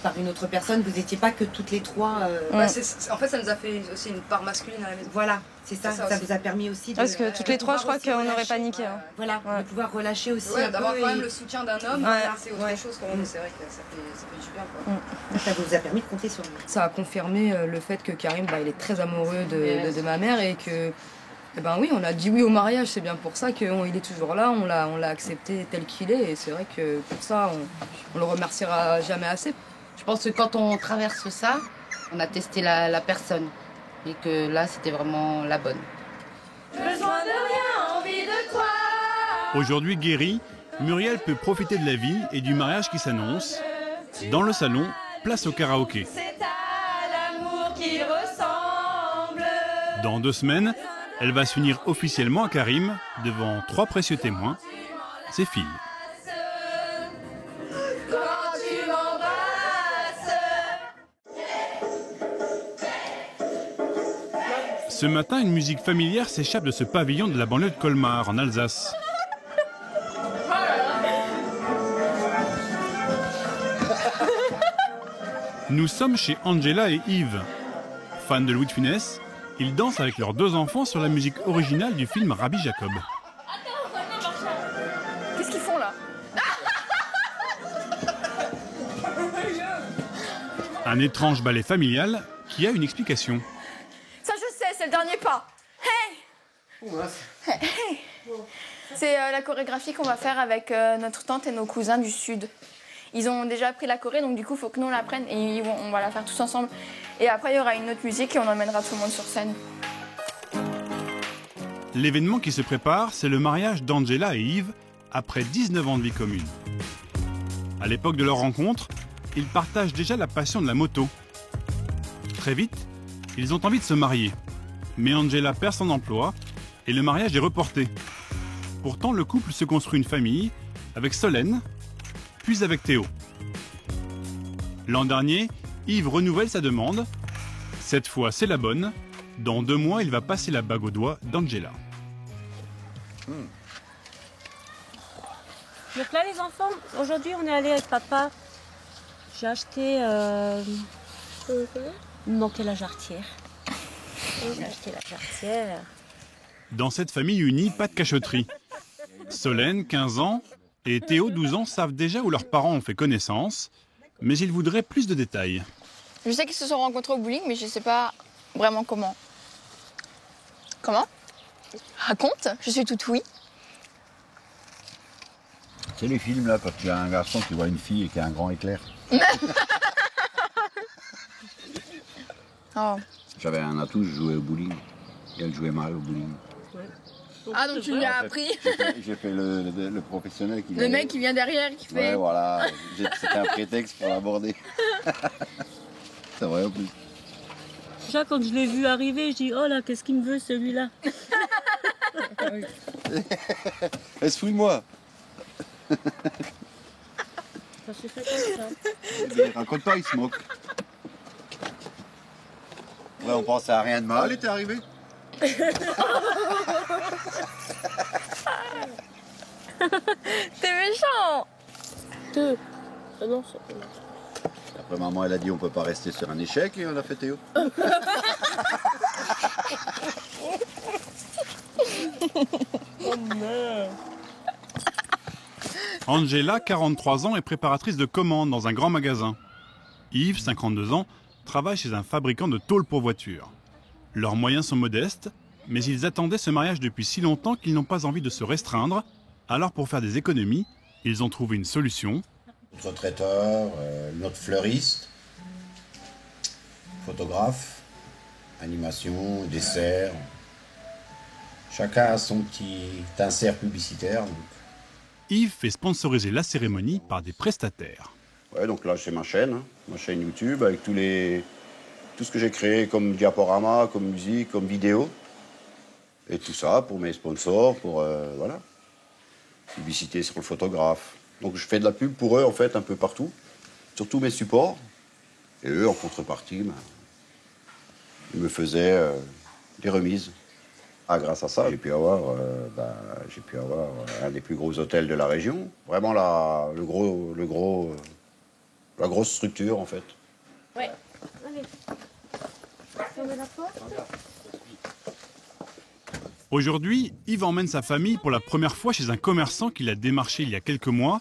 I: par une autre personne. Vous n'étiez pas que toutes les trois...
P: En fait, ça nous a fait aussi une part masculine à la maison.
I: Voilà, c'est ça. Ça vous a permis aussi de...
P: Parce que toutes les trois, je crois qu'on n'aurait pas niqué. Hein.
I: Voilà, de pouvoir relâcher aussi un
P: d'avoir
I: peu
P: quand même le soutien d'un homme, c'est autre chose. C'est vrai que ça fait du bien. Quoi.
I: Ça vous a permis de compter sur lui.
P: Ça a confirmé le fait que Karim, il est très amoureux de ma mère et que... Eh ben oui, on a dit oui au mariage, c'est bien pour ça qu'il est toujours là, on l'a accepté tel qu'il est et c'est vrai que pour ça, on le remerciera jamais assez.
N: Je pense que quand on traverse ça, on a testé la personne et que là, c'était vraiment la bonne.
R: Besoin de rien, envie de toi.
B: Aujourd'hui guérie, Muriel peut profiter de la vie et du mariage qui s'annonce. Dans le salon, place au karaoké.
R: C'est à l'amour qu'il ressemble.
B: Dans 2 semaines, elle va s'unir officiellement à Karim devant 3 précieux témoins, ses filles.
R: Quand tu m'embrasses.
B: Ce matin, une musique familière s'échappe de ce pavillon de la banlieue de Colmar, en Alsace. Nous sommes chez Angela et Yves. Fans de Louis de Funès, Ils dansent avec leurs 2 enfants sur la musique originale du film Rabbi Jacob.
E: Qu'est-ce qu'ils font là?
B: Un étrange ballet familial qui a une explication.
E: Ça je sais, c'est le dernier pas. Hey, hey. C'est la chorégraphie qu'on va faire avec notre tante et nos cousins du Sud. Ils ont déjà appris la choré, donc du coup, il faut que nous on l'apprenne et on va la faire tous ensemble. Et après, il y aura une autre musique et on emmènera tout le monde sur scène.
B: L'événement qui se prépare, c'est le mariage d'Angela et Yves après 19 ans de vie commune. À l'époque de leur rencontre, ils partagent déjà la passion de la moto. Très vite, ils ont envie de se marier. Mais Angela perd son emploi et le mariage est reporté. Pourtant, le couple se construit une famille avec Solène, puis avec Théo. L'an dernier, Yves renouvelle sa demande. Cette fois, c'est la bonne. Dans 2 mois, il va passer la bague au doigt d'Angela.
T: Donc là, les enfants, aujourd'hui, on est allé avec papa. J'ai acheté... Il me manquait la jarretière. J'ai acheté la jarretière.
B: Dans cette famille unie, pas de cachotterie. Solène, 15 ans, et Théo, 12 ans, savent déjà où leurs parents ont fait connaissance, mais ils voudraient plus de détails.
E: Je sais qu'ils se sont rencontrés au bowling, mais je sais pas vraiment comment. Comment? Raconte, je suis toute oui.
A: C'est les films là, quand il y a un garçon qui voit une fille et qui a un grand éclair.
E: Oh.
A: J'avais un atout, je jouais au bowling. Et elle jouait mal au bowling.
E: Ah, donc tu lui as appris?
A: J'ai fait le professionnel qui
E: Le mec qui vient derrière, qui fait...
A: Ouais, voilà. C'était un prétexte pour l'aborder. C'est vrai en plus.
T: Déjà, quand je l'ai vu arriver, je dis, oh là, qu'est-ce qu'il me veut celui-là?
A: Elle se fout de moi.
T: Ça s'est fait comme ça.
A: Il raconte pas, il se moque. Ouais, on pensait à rien de mal, il était arrivé.
E: T'es méchant.
T: Ah non, ça...
A: Après maman, elle a dit on peut pas rester sur un échec et on a fait Théo.
T: Oh merde.
B: Angela, 43 ans, est préparatrice de commandes dans un grand magasin. Yves, 52 ans, travaille chez un fabricant de tôles pour voitures. Leurs moyens sont modestes, mais ils attendaient ce mariage depuis si longtemps qu'ils n'ont pas envie de se restreindre. Alors pour faire des économies, ils ont trouvé une solution.
A: Notre traiteur, notre fleuriste, photographe, animation, dessert. Chacun a son petit insert publicitaire. Donc.
B: Yves fait sponsoriser la cérémonie par des prestataires.
A: Ouais, donc là, c'est ma chaîne YouTube, avec tout ce que j'ai créé comme diaporama, comme musique, comme vidéo. Et tout ça pour mes sponsors, pour, voilà, publicité sur le photographe. Donc je fais de la pub pour eux, en fait, un peu partout, sur tous mes supports. Et eux, en contrepartie, ils me faisaient des remises. Ah, grâce à ça, j'ai pu avoir un des plus gros hôtels de la région. Vraiment la grosse structure, en fait.
T: Ouais. Allez. Fermez la porte.
B: Aujourd'hui, Yves emmène sa famille pour la première fois chez un commerçant qu'il a démarché il y a quelques mois,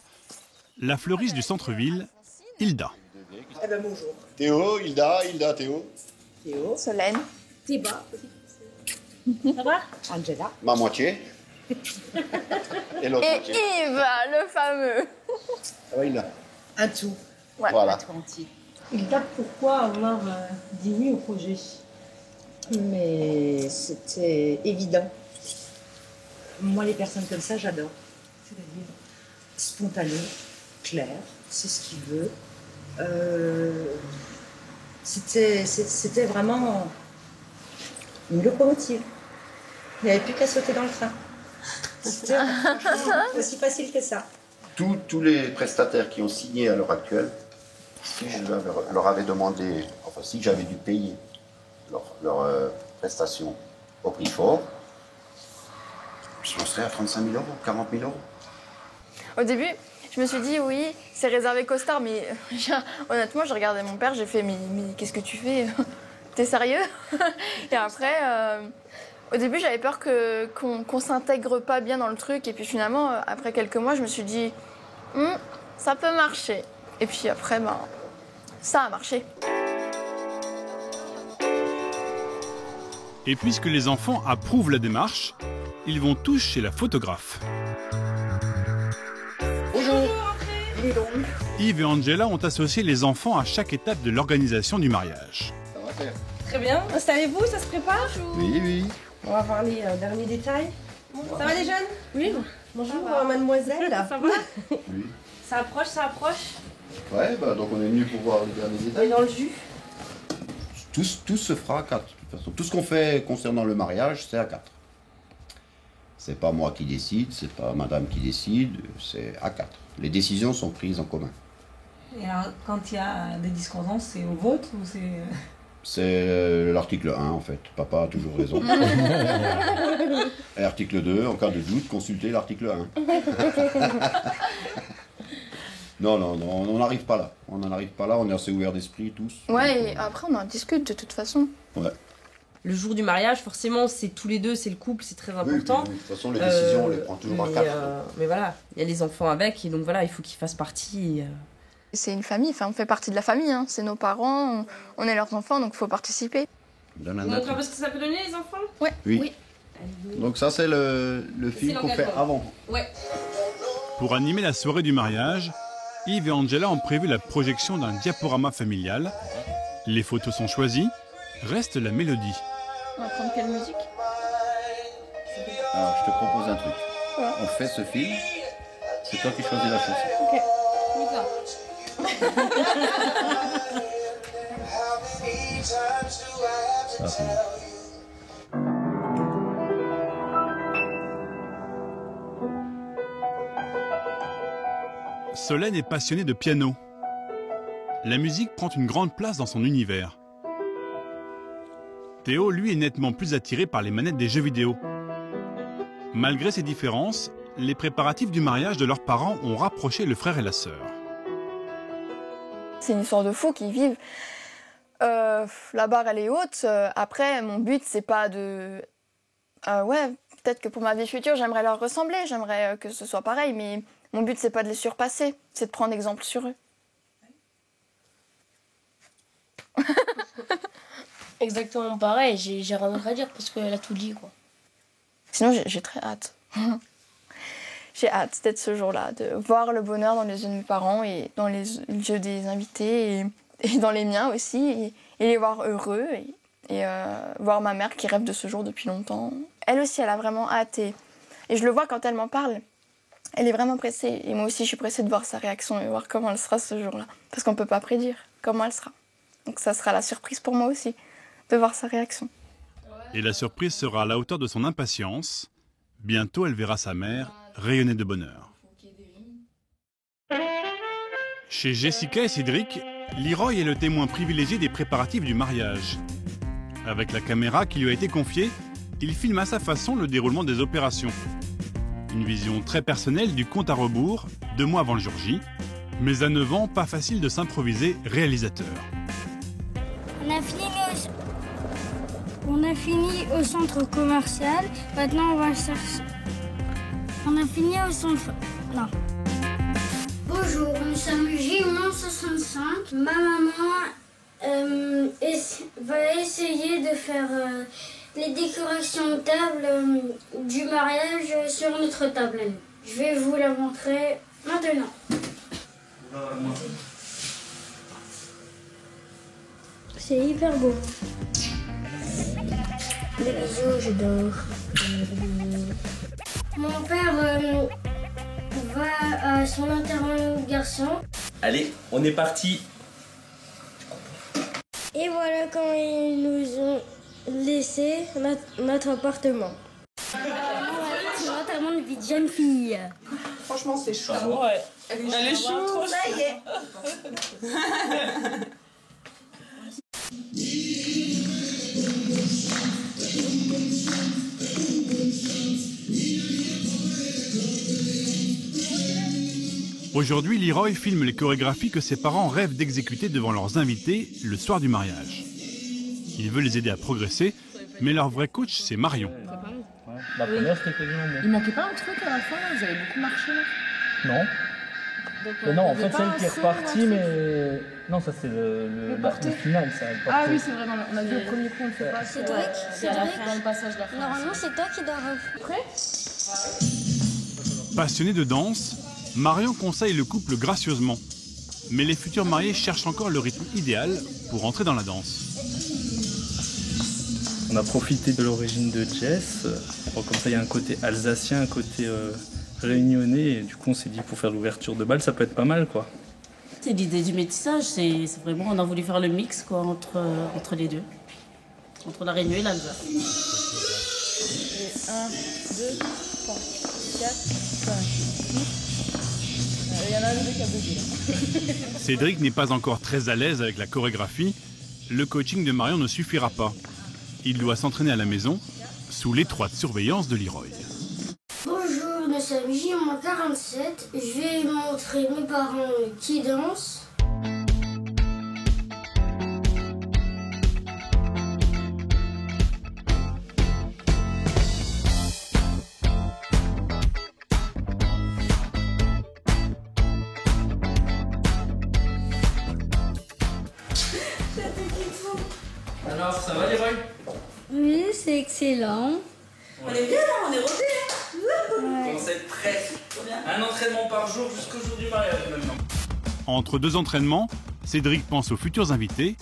B: la fleuriste du centre-ville, Hilda.
I: Eh ben bonjour.
A: Théo, Hilda, Théo.
I: Théo.
E: Solène.
I: Théba.
T: Ça va?
I: Angela.
A: Ma moitié. Et l'autre
E: Et
A: moitié.
E: Yves, le fameux.
A: Ah ouais, Hilda.
I: Un tout.
E: Ouais.
A: Voilà.
I: Un tout entier.
T: Hilda, pourquoi avoir dit oui au projet?
I: Mais c'était évident. Moi, les personnes comme ça, j'adore. C'est-à-dire spontané, clair, c'est ce qu'il veut. C'était vraiment une locomotive. Il n'y avait plus qu'à sauter dans le train. C'était franchement aussi facile que ça.
A: Tous les prestataires qui ont signé à l'heure actuelle, si je leur avais demandé, enfin si j'avais dû payer leur prestation au prix fort, j'en serais à 35 000 €, 40 000 €.
E: Au début, je me suis dit oui, c'est réservé costard, mais honnêtement, j'ai regardé mon père, j'ai fait mais qu'est-ce que tu fais? c'était sérieux. Et après, au début, j'avais peur qu'on s'intègre pas bien dans le truc. Et puis finalement, après quelques mois, je me suis dit, ça peut marcher. Et puis après, ça a marché.
B: Et puisque les enfants approuvent la démarche, ils vont tous chez la photographe.
U: Bonjour.
B: Yves et Angela ont associé les enfants à chaque étape de l'organisation du mariage.
U: Ça va faire. Très bien. Installez-vous, ça se prépare?
A: Oui, oui.
U: On va voir les derniers détails. Ça va les jeunes? Oui. Bonjour mademoiselle. Ça va?
A: Oui.
U: Ça approche, ça approche.
A: Ouais, donc on est venu pour voir les derniers détails.
U: Et dans le jus?
A: Tout se fera à 4. De toute façon, tout ce qu'on fait concernant le mariage, c'est à 4. C'est pas moi qui décide, c'est pas madame qui décide, c'est à 4. Les décisions sont prises en commun.
U: Et alors, quand il y a des discordances, c'est au vote ou c'est...
A: C'est l'article 1 en fait. Papa a toujours raison. Et l'article 2, en cas de doute, consultez l'article 1. Non, on n'arrive pas là. On n'en arrive pas là, on est assez ouverts d'esprit tous.
E: Ouais, et après on en discute de toute façon.
A: Ouais.
U: Le jour du mariage, forcément, c'est tous les deux, c'est le couple, c'est très important.
A: Oui, de toute façon, les décisions, on les prend toujours à 4.
U: Mais voilà, il y a les enfants avec, et donc voilà, il faut qu'ils fassent partie.
E: C'est une famille, on fait partie de la famille, hein. C'est nos parents, on est leurs enfants, donc il faut participer.
U: Vous montrez un peu ce que ça peut donner, les enfants?
E: Ouais.
A: Oui. Donc ça, c'est le film qu'on fait avant.
U: Ouais.
B: Pour animer la soirée du mariage, Yves et Angela ont prévu la projection d'un diaporama familial. Les photos sont choisies, reste la mélodie.
E: On va prendre quelle musique?
A: Alors, je te propose un truc.
E: Ouais.
A: On fait ce film, c'est toi qui choisis la chanson.
E: Ok.
B: Solène est passionnée de piano. La musique prend une grande place dans son univers. Théo, lui, est nettement plus attiré par les manettes des jeux vidéo. Malgré ces différences, les préparatifs du mariage de leurs parents ont rapproché le frère et la sœur.
E: C'est une histoire de fous qui vivent. La barre, elle est haute. Après, mon but, c'est pas de... ouais, peut-être que pour ma vie future, j'aimerais leur ressembler, j'aimerais que ce soit pareil, mais mon but, c'est pas de les surpasser, c'est de prendre exemple sur eux.
V: Exactement pareil, j'ai rien d'autre à dire parce qu'elle a tout dit, quoi.
E: Sinon, j'ai très hâte. J'ai hâte d'être ce jour-là, de voir le bonheur dans les yeux de mes parents et dans les yeux des invités et dans les miens aussi, et les voir heureux et voir ma mère qui rêve de ce jour depuis longtemps. Elle aussi, elle a vraiment hâte et je le vois quand elle m'en parle. Elle est vraiment pressée et moi aussi, je suis pressée de voir sa réaction et voir comment elle sera ce jour-là. Parce qu'on ne peut pas prédire comment elle sera. Donc ça sera la surprise pour moi aussi, de voir sa réaction.
B: Et la surprise sera à la hauteur de son impatience. Bientôt, elle verra sa mère rayonner de bonheur. Chez Jessica et Cédric, Leroy est le témoin privilégié des préparatifs du mariage. Avec la caméra qui lui a été confiée, il filme à sa façon le déroulement des opérations. Une vision très personnelle du compte à rebours, 2 mois avant le jour J. Mais à 9 ans, pas facile de s'improviser réalisateur.
C: On a fini au centre commercial. Maintenant, on va chercher. On a fini au centre. Non. Bonjour, nous sommes J-65. Ma maman va essayer de faire les décorations de table du mariage sur notre table. Je vais vous la montrer maintenant. C'est hyper beau. Les bisous, je dors. Mon père va à son enterrement de garçon.
K: Allez, on est parti.
C: Et voilà quand ils nous ont laissé notre appartement. C'est l'enterrement de vie de jeune fille.
U: Franchement, c'est chaud.
G: Ah ouais.
U: Elle est chaude. Ça y est.
B: Aujourd'hui, Leroy filme les chorégraphies que ses parents rêvent d'exécuter devant leurs invités le soir du mariage. Il veut les aider à progresser, mais leur vrai coach, c'est Marion.
K: La première, c'était quasiment bon.
H: Il manquait pas un truc à la fin, là? Vous avez beaucoup marché là?
K: Non.
H: Donc,
K: Mais non, en
H: avait
K: fait,
H: pas
K: celle
H: un
K: qui est
H: fond ou un
K: repartie,
H: truc?
K: mais. Non, ça c'est le final, ça.
H: Ah oui, c'est vrai, on a vu au premier coup, on le fait pas.
C: Cédric,
H: C'est à la fin, dans le passage de la fin.
C: Normalement, c'est toi qui dois
H: Prêt?
B: Passionné de danse, Marion conseille le couple gracieusement. Mais les futurs mariés cherchent encore le rythme idéal pour entrer dans la danse.
K: On a profité de l'origine de Jess. Bon, comme ça, il y a un côté alsacien, un côté réunionnais. Et du coup, on s'est dit, pour faire l'ouverture de bal, ça peut être pas mal, quoi.
M: C'est l'idée du métissage, c'est vraiment, on a voulu faire le mix quoi, entre les deux, entre la Réunion et l'Alsace.
O: 1, 2, 3, 4, 5, 6. Il y en a un qui a bugué là.
B: Cédric n'est pas encore très à l'aise avec la chorégraphie. Le coaching de Marion ne suffira pas. Il doit s'entraîner à la maison, sous l'étroite surveillance de Leroy.
C: Bonjour, nous sommes J-47. Je vais montrer mes parents qui dansent.
K: Alors, ça va, Leroy?
C: Oui, c'est excellent.
M: On est bien là, on est rodés.
K: On commence à être prêts. Un entraînement par jour jusqu'au jour du mariage maintenant.
B: Entre deux entraînements, Cédric pense aux futurs invités.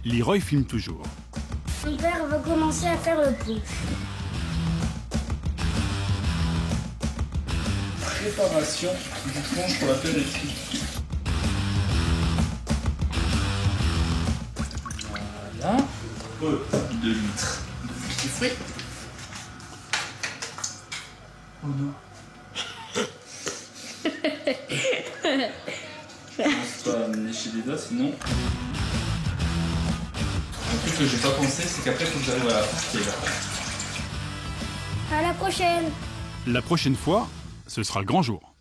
B: Leroy filme toujours.
C: Mon père va commencer à faire le punch.
K: Préparation du punch pour la pénétrie. Voilà. 2 litres de jus de fruits. Oh non. Pense pas à me lécher des doigts sinon. Un truc que j'ai pas pensé, c'est qu'après il faut que j'arrive à la partie là.
C: À la prochaine.
B: La prochaine fois, ce sera le grand jour.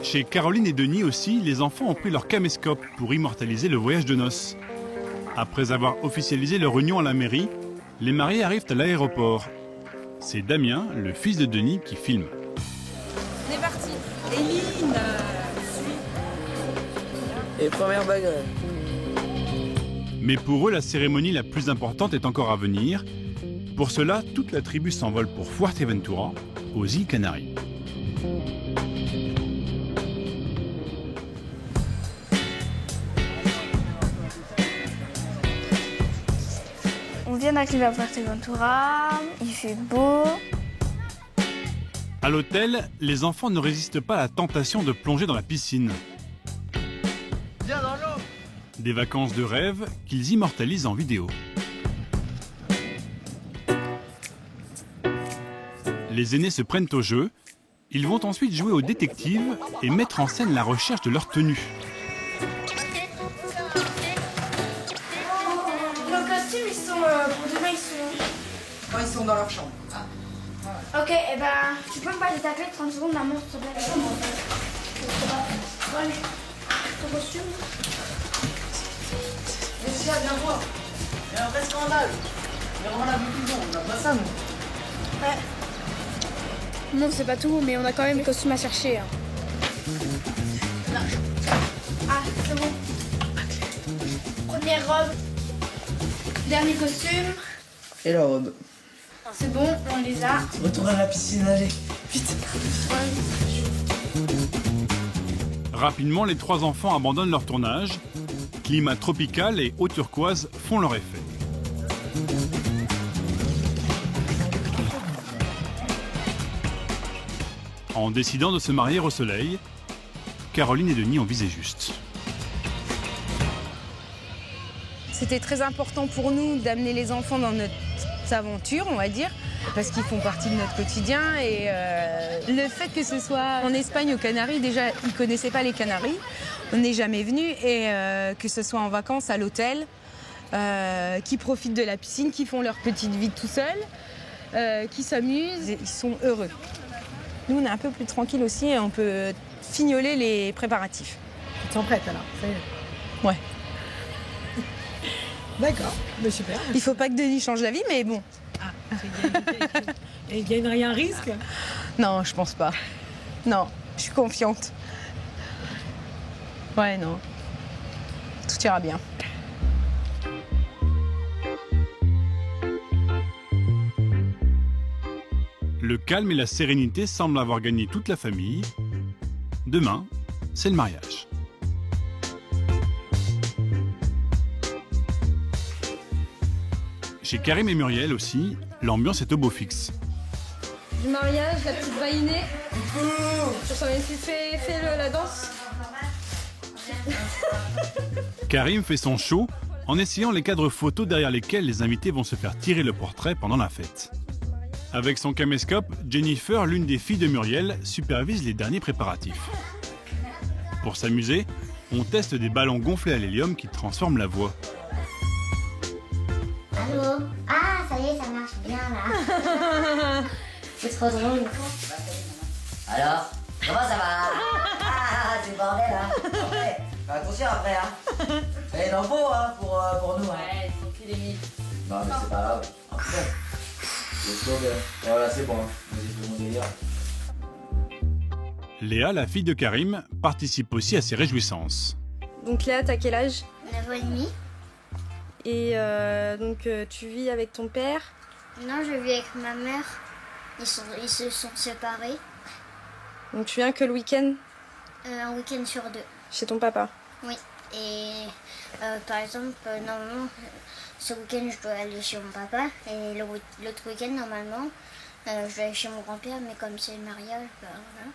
B: Chez Caroline et Denis aussi, les enfants ont pris leur caméscope pour immortaliser le voyage de noces. Après avoir officialisé leur union à la mairie, les mariés arrivent à l'aéroport. C'est Damien, le fils de Denis, qui filme.
O: On est parti. Eline,
J: Et première bague.
B: Mais pour eux, la cérémonie la plus importante est encore à venir. Pour cela, toute la tribu s'envole pour Fuerteventura, aux îles Canaries.
E: On vient d'arriver à Fuerteventura, il fait beau.
B: À l'hôtel, les enfants ne résistent pas à la tentation de plonger dans la piscine.
S: Viens dans l'eau.
B: Des vacances de rêve qu'ils immortalisent en vidéo. Les aînés se prennent au jeu. Ils vont ensuite jouer aux détectives et mettre en scène la recherche de leur tenue.
E: Nos costumes, ils sont pour demain,
N: Ils sont dans leur chambre.
C: Ok, et ben, tu peux me passer ta clé 30 secondes, maman, s'il te plaît. Bon, allez, ton costume.
N: Laetitia, viens voir. Il y a un vrai scandale. Mais on a vu plus on n'a pas ça, nous.
E: Ouais. Non, c'est pas tout, mais on a quand même des costumes à chercher. Hein. Ah, c'est bon. Première robe. Dernier costume.
J: Et la robe.
E: C'est bon, on les a.
J: Retour à la piscine, allez. Vite.
B: Rapidement, les trois enfants abandonnent leur tournage. Climat tropical et eau turquoise font leur effet. En décidant de se marier au soleil, Caroline et Denis ont visé juste.
P: C'était très important pour nous d'amener les enfants dans notre aventure, on va dire, parce qu'ils font partie de notre quotidien. Et le fait que ce soit en Espagne, aux Canaries, déjà, ils ne connaissaient pas les Canaries. On n'est jamais venus. Et que ce soit en vacances à l'hôtel, qui profitent de la piscine, qui font leur petite vie tout seuls, qui s'amusent, ils sont heureux. Nous, on est un peu plus tranquille aussi et on peut fignoler les préparatifs.
N: Ils sont prêtes alors, ça y est.
P: Ouais.
F: D'accord, mais super. Il faut pas que Denis change d'avis, mais bon.
U: Ah, et il gagnerait un risque?
F: Non, je pense pas. Non, je suis confiante. Ouais, non. Tout ira bien.
B: Le calme et la sérénité semblent avoir gagné toute la famille. Demain, c'est le mariage. Chez Karim et Muriel aussi, l'ambiance est au beau fixe.
O: Du mariage, la petite vainée. Sur son fais la danse.
B: Karim fait son show en essayant les cadres photos derrière lesquels les invités vont se faire tirer le portrait pendant la fête. Avec son caméscope, Jennifer, l'une des filles de Muriel, supervise les derniers préparatifs. Pour s'amuser, on teste des ballons gonflés à l'hélium qui transforment la voix.
C: Allô? Ah, ça y est, ça marche bien là. C'est trop drôle.
L: Alors, comment ça va? Ah, c'est le bordel, hein. Après, fais attention après, hein. Il en faut, hein, pour nous.
H: Ouais, il faut qu'il ait mis.
L: Non, mais c'est pas grave. Après, let's go, bien. Voilà, c'est bon. Vas-y, fais mon délire.
B: Léa, la fille de Karim, participe aussi à ces réjouissances.
E: Donc Léa, t'as quel âge?
C: 9 ans et demi.
E: Et donc tu vis avec ton père?
C: Non, je vis avec ma mère. Ils se sont séparés.
E: Donc tu viens que le week-end?
C: Un week-end sur 2.
E: Chez ton papa?
C: Oui. Et par exemple, normalement, ce week-end, je dois aller chez mon papa. Et l'autre week-end, normalement, je dois aller chez mon grand-père. Mais comme c'est le mariage, bah voilà.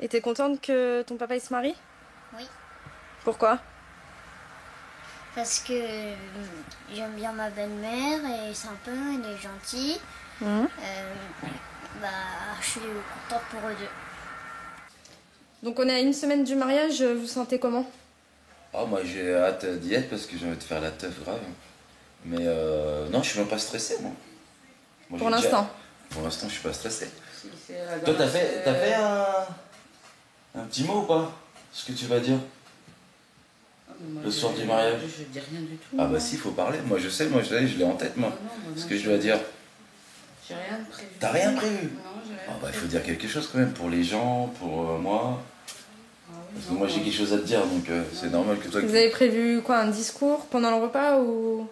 E: Et t'es contente que ton papa il se marie?
C: Oui.
E: Pourquoi?
C: Parce que j'aime bien ma belle-mère, elle est sympa, elle est gentille. Bah, je suis contente pour eux deux.
E: Donc on est à une semaine du mariage, vous vous sentez comment?
D: Oh, moi j'ai hâte d'y être parce que j'ai envie de faire la teuf grave. Mais non, je suis même pas stressé, moi.
E: Pour l'instant?
D: Pour l'instant, je suis pas stressé. Toi, t'as fait un petit mot ou pas? Ce que tu vas dire? Le soir du mariage?
G: Je dis rien du tout.
D: Ah bah si, il faut parler. Moi je sais, je l'ai en tête, moi. Ce que je dois dire.
G: J'ai rien prévu.
D: T'as rien prévu?
G: Non, j'ai rien.
D: Ah bah il faut dire quelque chose quand même pour les gens, pour moi. Parce que moi j'ai quelque chose à te dire, donc c'est normal que toi...
E: Vous avez prévu quoi, un discours pendant le repas ou...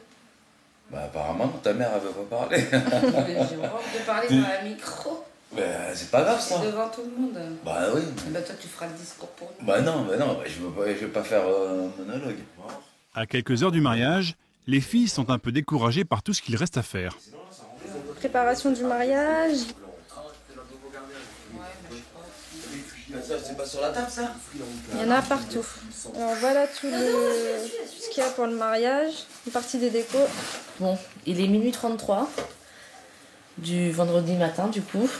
D: Bah apparemment, ta mère elle veut pas parler.
G: J'ai honte de parler dans la micro.
D: Bah c'est pas grave ça.
G: Devant tout le monde.
D: Bah oui.
G: Bah toi tu feras le discours pour nous.
D: Bah non, je vais pas faire un monologue.
B: À quelques heures du mariage, les filles sont un peu découragées par tout ce qu'il reste à faire.
E: Préparation du mariage.
D: C'est pas sur la table ça?
E: Il y en a partout. Alors voilà tout ce qu'il y a pour le mariage. Une partie des décos.
V: Bon, il est minuit 33 du vendredi matin du coup.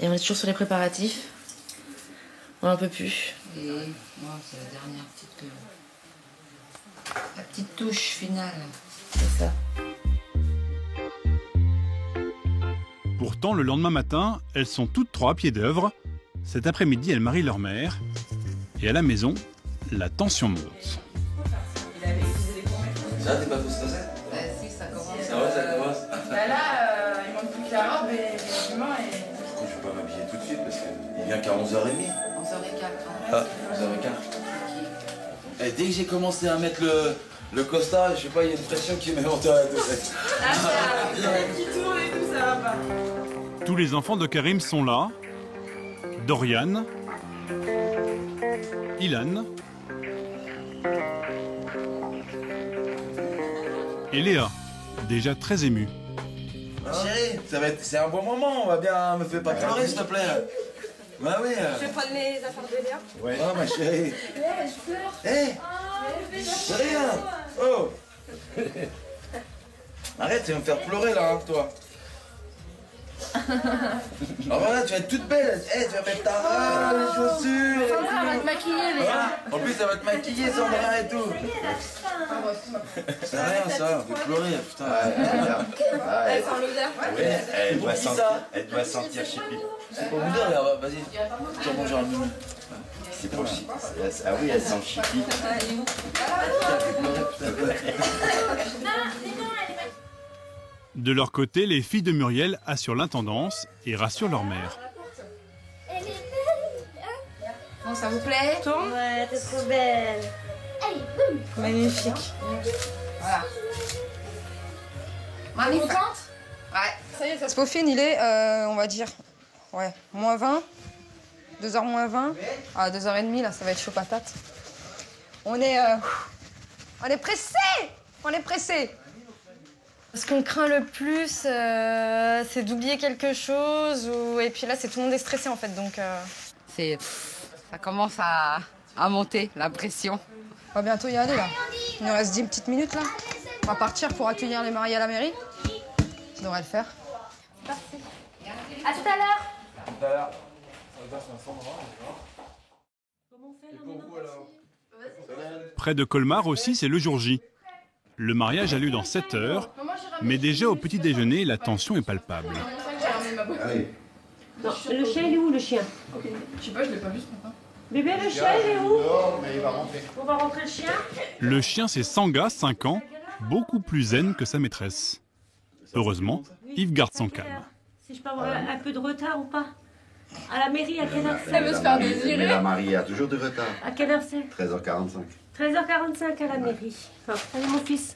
V: Et on est toujours sur les préparatifs. On en peut plus.
G: Et moi, c'est la dernière la petite touche finale.
V: C'est ça.
B: Pourtant, le lendemain matin, elles sont toutes trois à pied d'œuvre. Cet après-midi, elles marient leur mère. Et à la maison, la tension monte.
D: Ça, t'es pas trop stressé?
G: Bah si, ça commence.
D: Ça va, ça commence?
O: Bah là, il manque plus que la robe et les humains et...
D: Pourquoi je vais pas m'habiller tout de suite parce qu'il vient qu'à 11h30.
G: 11h15.
D: Ah, 11h15. Et dès que j'ai commencé à mettre le costard, je sais pas, il y a une pression qui m'est montée à la tête.
O: Ah, ça, qui tourne et tout, ça va pas.
B: Tous les enfants de Karim sont là. Dorian, Ilan et Léa, déjà très émue.
D: Chérie, c'est un bon moment, on va bien, me fais pas pleurer s'il te plaît. Bah oui.
E: Je vais prendre les affaires de Léa.
D: Ouais. Oh ma chérie.
O: Léa, je pleure.
D: Hé, chérie, oh. Arrête, tu vas me faire pleurer là, hein, toi. Alors voilà, tu vas être toute belle. Hey, tu vas mettre ta robe, les chaussures.
O: Sandra va te maquiller, les gars.
D: En plus, ça va te maquiller, Sandra et tout. C'est rien ça, on peut pleurer, putain.
O: Elle sent l'odeur.
A: Elle doit sentir chipi.
D: C'est pour vous dire, là, vas-y. Tiens, bonjour à Mimi.
A: C'est pour chic. Ah oui, elles sont chiqui.
B: De leur côté, les filles de Muriel assurent l'intendance et rassurent leur mère.
H: Bon, ça vous plaît?
U: Ouais, t'es trop belle.
P: Magnifique.
H: Voilà. Magnifique.
P: Ouais. Ça y est, ça se peaufine, il est, on va dire, ouais, moins 20. 2h moins 20. Ah, 2h30, là, ça va être chaud patate. On est pressé. On est pressé. Ce qu'on craint le plus, c'est d'oublier quelque chose. Et puis là, c'est tout le monde est stressé, en fait, donc...
N: Ça commence à monter, la pression.
P: On va bientôt y aller, là. Il nous reste 10 petites minutes, là. On va partir pour accueillir les mariés à la mairie. Ça devrait le faire.
U: Parti. À tout à l'heure.
Q: À tout à l'heure.
B: Près de Colmar aussi, c'est le jour J. Le mariage a lieu dans 7 heures, mais déjà au petit déjeuner, la tension est palpable.
A: Allez.
T: Non, le chien, il est où, le chien?
O: Je sais pas, je l'ai pas vu ce matin.
T: Bébé, le chien, il est où?
A: Mais il va rentrer.
T: On va rentrer le chien?
B: Le chien, c'est Sanga, 5 ans, beaucoup plus zen que sa maîtresse. Heureusement, Yves garde son calme.
T: Si je peux avoir un peu de retard ou pas? À la mairie, à quelle heure c'est?
O: Elle veut se faire désirer.
A: Mais la Marie a toujours du retard.
T: À quelle heure c'est?
A: 13h45.
T: 13h45 à la mairie. Enfin, allez, mon fils.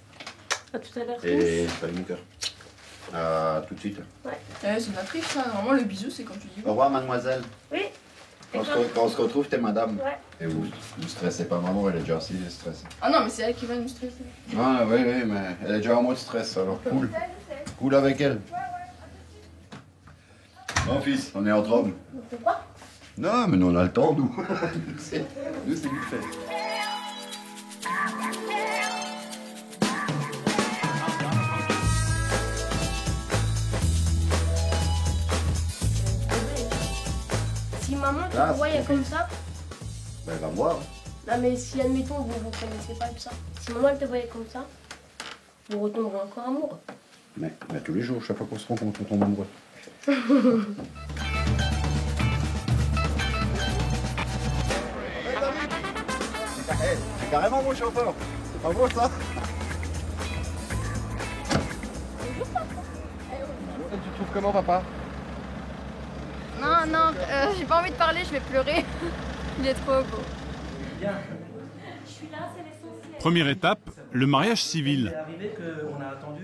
T: À tout à l'heure.
A: Et salut mon cœur. Tout de suite.
T: Ouais.
O: C'est une actrice, ça. Normalement, le bisou, c'est quand tu dis.
A: Au revoir, mademoiselle.
T: Oui.
A: Quand on se retrouve, t'es madame.
T: Ouais.
A: Et vous stressez pas, maman, elle est déjà assez stressée.
O: Ah non, mais c'est elle qui va nous stresser.
A: Ah oui, mais elle est déjà en mode stress, alors cool. Cool avec elle. Mon fils, on est entre hommes.
U: Pourquoi?
A: Non, mais nous on a le temps, nous. Nous, c'est vite fait.
U: Si maman te
A: Ah,
U: voyait
A: c'est
U: comme ça,
A: Ben, elle va me voir.
U: non mais si admettons vous vous connaissez pas tout ça, si maman elle te voyait comme ça, vous retomberez encore amoureux.
A: Mais tous les jours, chaque fois qu'on se rencontre, on tombe amoureux. C'est carrément mon chauffeur. C'est pas beau ça? Tu trouves comment, papa?
P: Non, j'ai pas envie de parler, je vais pleurer. Il est trop beau.
B: Première étape, le mariage civil.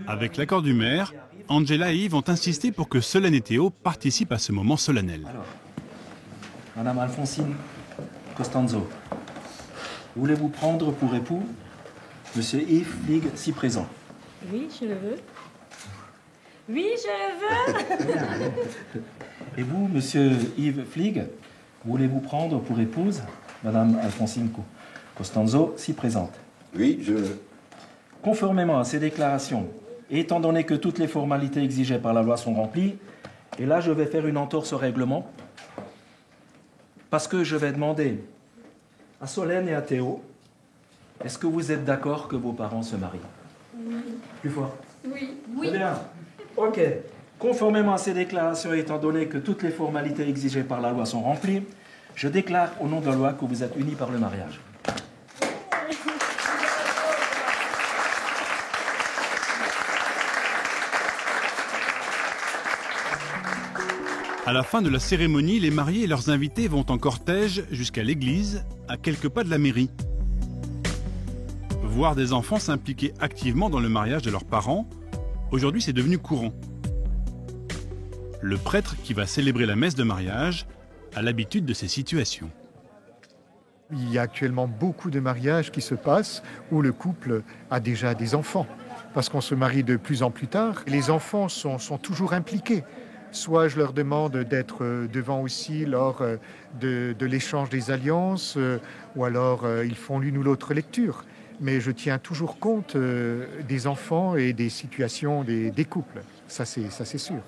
B: Avec l'accord du maire, Angela et Yves ont insisté pour que Solène et Théo participent à ce moment solennel.
Q: Alors, Madame Alphonsine Costanzo, voulez-vous prendre pour époux Monsieur Yves Flig, si présent?
T: Oui, je le veux. Oui, je le veux.
Q: Et vous, Monsieur Yves Flig, voulez-vous prendre pour épouse Madame Alphonsine Costanzo, si présente?
A: Oui, je veux.
Q: Conformément à ces déclarations, et étant donné que toutes les formalités exigées par la loi sont remplies, et là je vais faire une entorse au règlement, parce que je vais demander à Solène et à Théo, est-ce que vous êtes d'accord que vos parents se marient?
U: Oui.
Q: Plus fort.
U: Oui.
Q: Très bien. Ok. Conformément à ces déclarations, et étant donné que toutes les formalités exigées par la loi sont remplies, je déclare au nom de la loi que vous êtes unis par le mariage.
B: À la fin de la cérémonie, les mariés et leurs invités vont en cortège jusqu'à l'église, à quelques pas de la mairie. Voir des enfants s'impliquer activement dans le mariage de leurs parents, aujourd'hui c'est devenu courant. Le prêtre qui va célébrer la messe de mariage a l'habitude de ces situations.
R: Il y a actuellement beaucoup de mariages qui se passent où le couple a déjà des enfants, parce qu'on se marie de plus en plus tard. Les enfants sont toujours impliqués. Soit je leur demande d'être devant aussi lors de l'échange des alliances, ou alors ils font l'une ou l'autre lecture. Mais je tiens toujours compte des enfants et des situations des couples. Ça c'est sûr.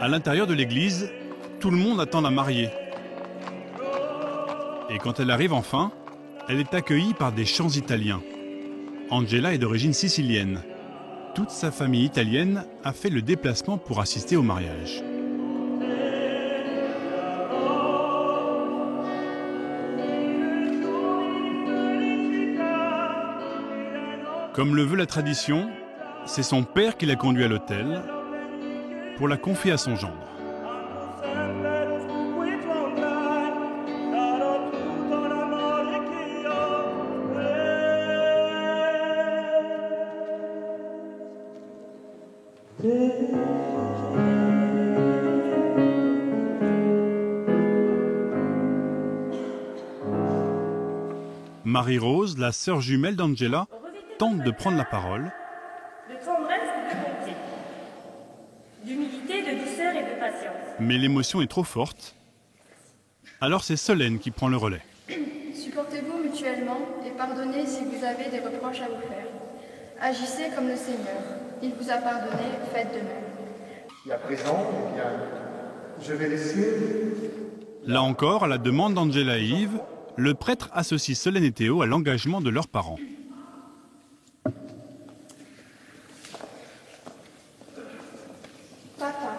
B: À l'intérieur de l'église, tout le monde attend la mariée. Et quand elle arrive enfin, elle est accueillie par des chants italiens. Angela est d'origine sicilienne. Toute sa famille italienne a fait le déplacement pour assister au mariage. Comme le veut la tradition, c'est son père qui l'a conduit à l'hôtel pour la confier à son gendre. Marie-Rose, la sœur jumelle d'Angela, tente de prendre la parole.
T: De tendresse et de bonté, d'humilité, de douceur et de patience.
B: Mais l'émotion est trop forte. Alors c'est Solène qui prend le relais.
E: Supportez-vous mutuellement et pardonnez si vous avez des reproches à vous faire. Agissez comme le Seigneur. Il vous a pardonné, faites de même.
R: Et à présent, eh bien, je vais laisser...
B: Là encore, à la demande d'Angela et Yves, le prêtre associe Solène et Théo à l'engagement de leurs parents.
E: Papa,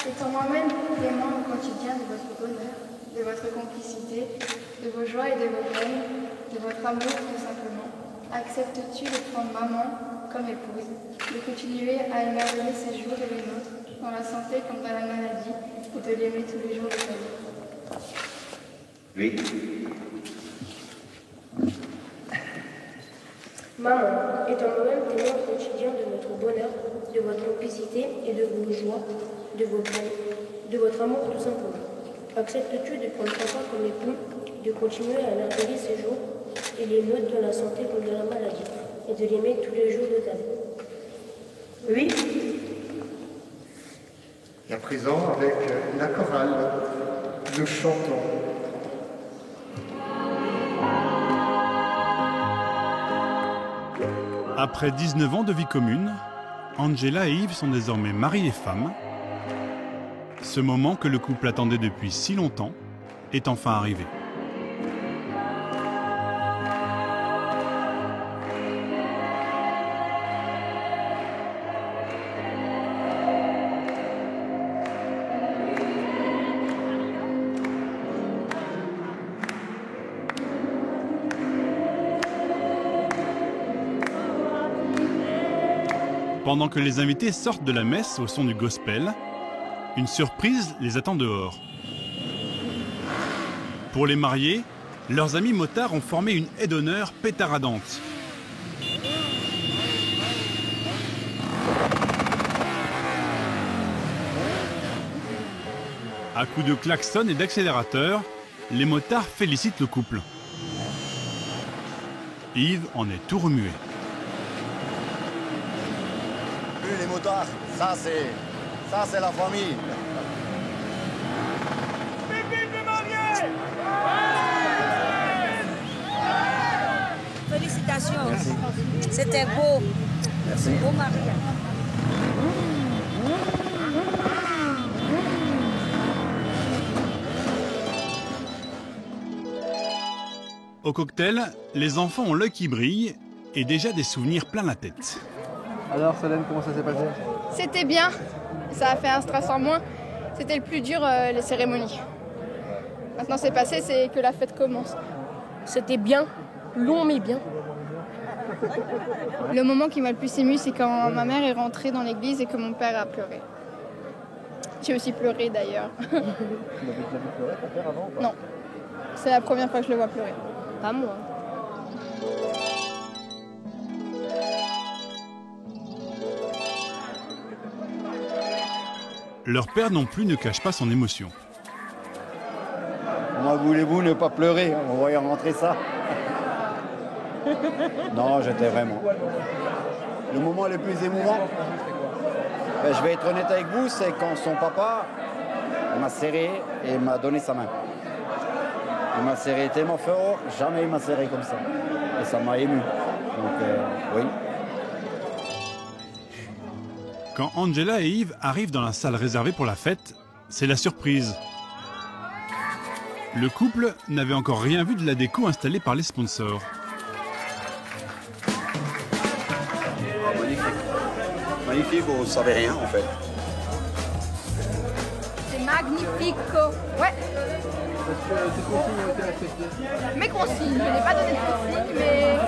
E: étant moi-même témoin au quotidien de votre bonheur, de votre complicité, de vos joies et de vos peines, de votre amour tout simplement, acceptes-tu de prendre maman comme épouse, de continuer à émerveiller ses jours et les nôtres, dans la santé comme dans la maladie, et de l'aimer tous les jours de ta vie?
A: Oui.
U: Maman, étant moi-même témoin au quotidien de votre bonheur, de votre complicité et de vos joies, de vos peines, de votre amour tout simplement. Acceptes-tu de prendre papa comme époux, de continuer à émerveiller ses jours et les nôtres dans la santé comme dans la maladie, et de l'aimer tous les jours de ta vie? Oui.
R: Et à présent, avec la chorale, nous chantons.
B: Après 19 ans de vie commune, Angela et Yves sont désormais mari et femme. Ce moment que le couple attendait depuis si longtemps est enfin arrivé. Pendant que les invités sortent de la messe au son du gospel, une surprise les attend dehors. Pour les mariés, leurs amis motards ont formé une haie d'honneur pétaradante. À coups de klaxon et d'accélérateur, les motards félicitent le couple. Yves en est tout remué.
A: Les motards, ça c'est la famille.
T: Félicitations. C'était beau.
A: Merci.
T: Beau mariage.
B: Au cocktail, les enfants ont l'œil qui brille et déjà des souvenirs plein la tête.
I: Alors Solène, comment ça s'est passé?
E: C'était bien. Ça a fait un stress en moins. C'était le plus dur, les cérémonies. Maintenant c'est passé, c'est que la fête commence.
U: C'était bien, long mais bien.
E: Le moment qui m'a le plus ému, c'est quand ma mère est rentrée dans l'église et que mon père a pleuré. J'ai aussi pleuré d'ailleurs.
I: Tu l'avais déjà vu pleurer ton père avant ou pas?
E: Non, c'est la première fois que je le vois pleurer.
U: Pas moi.
B: Leur père non plus ne cache pas son émotion.
A: Moi, voulez-vous ne pas pleurer en voyant rentrer ça? Non, j'étais vraiment. Le moment le plus émouvant, je vais être honnête avec vous, c'est quand son papa m'a serré et m'a donné sa main. Il m'a serré tellement fort, jamais il m'a serré comme ça. Et ça m'a ému. Donc, oui.
B: Quand Angela et Yves arrivent dans la salle réservée pour la fête, c'est la surprise. Le couple n'avait encore rien vu de la déco installée par les sponsors.
A: Ah, magnifique. Magnifique, on ne savait rien en fait.
K: C'est magnifique. Ouais.
I: Est-ce que tes consignes ont été respectées?
K: Mes consignes, je n'ai pas donné de consignes, mais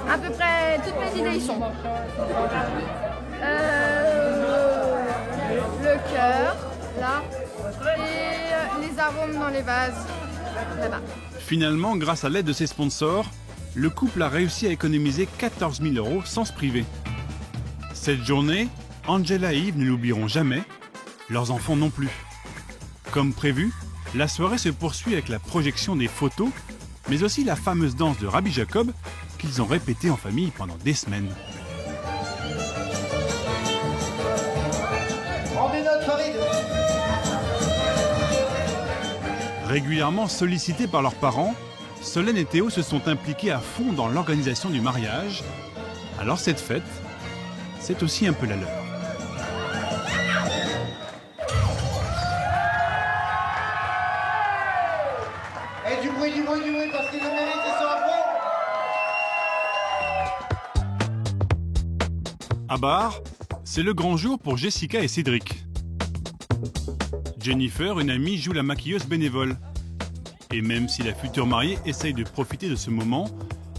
K: à peu près toutes mes idées y sont. Le cœur, là, et les arômes dans les vases, là-bas.
B: Finalement, grâce à l'aide de ses sponsors, le couple a réussi à économiser 14 000 € sans se priver. Cette journée, Angela et Yves ne l'oublieront jamais, leurs enfants non plus. Comme prévu, la soirée se poursuit avec la projection des photos, mais aussi la fameuse danse de Rabbi Jacob qu'ils ont répétée en famille pendant des semaines.
S: Rendez notre Farid.
B: Régulièrement sollicités par leurs parents, Solène et Théo se sont impliqués à fond dans l'organisation du mariage. Alors cette fête, c'est aussi un peu la leur.
S: Et du bruit, parce qu'ils le méritent, ils sont à fond.
B: À Bar, c'est le grand jour pour Jessica et Cédric. Jennifer, une amie, joue la maquilleuse bénévole. Et même si la future mariée essaye de profiter de ce moment,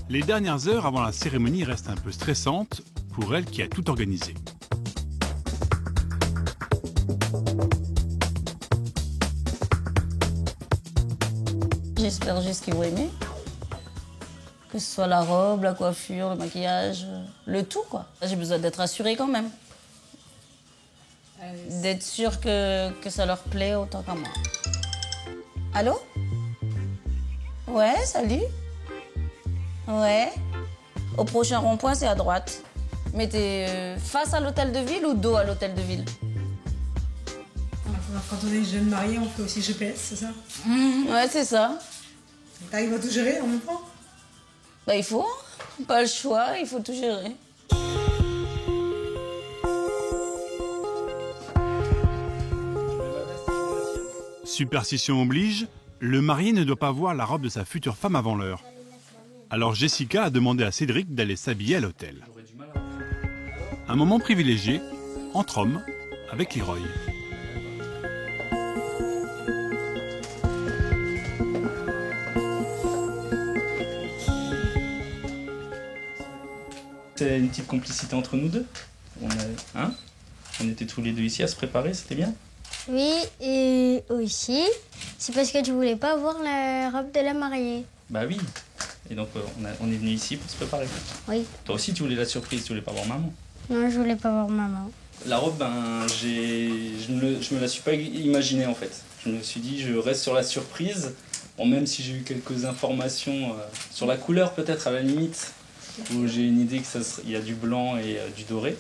B: les dernières heures avant la cérémonie restent un peu stressantes pour elle qui a tout organisé.
G: J'espère juste qu'ils vont aimer. Que ce soit la robe, la coiffure, le maquillage, le tout quoi. J'ai besoin d'être rassurée quand même. D'être sûre que ça leur plaît autant qu'à moi. Allô? Ouais, salut. Ouais. Au prochain rond-point, c'est à droite. Mais t'es face à l'hôtel de ville ou dos à l'hôtel de ville?
M: Quand on est jeune marié, on fait aussi GPS, c'est ça?
G: Ouais, c'est ça.
M: T'arrives à tout gérer en même temps?
G: Bah, il faut. Pas le choix, il faut tout gérer.
B: Superstition oblige, le marié ne doit pas voir la robe de sa future femme avant l'heure. Alors Jessica a demandé à Cédric d'aller s'habiller à l'hôtel. Un moment privilégié, entre hommes, avec Leroy.
Q: C'est une petite complicité entre nous deux. On était tous les deux ici à se préparer, c'était bien.
C: Oui, et aussi, c'est parce que tu voulais pas voir la robe de la mariée.
Q: Bah oui. Et donc on est venu ici pour se préparer.
C: Oui.
Q: Toi aussi tu voulais la surprise, tu voulais pas voir maman.
C: Non, je voulais pas voir maman.
Q: La robe, je me la suis pas imaginée en fait. Je me suis dit je reste sur la surprise. Bon, même si j'ai eu quelques informations sur la couleur peut-être à la limite, où j'ai une idée qu'il y a du blanc et du doré.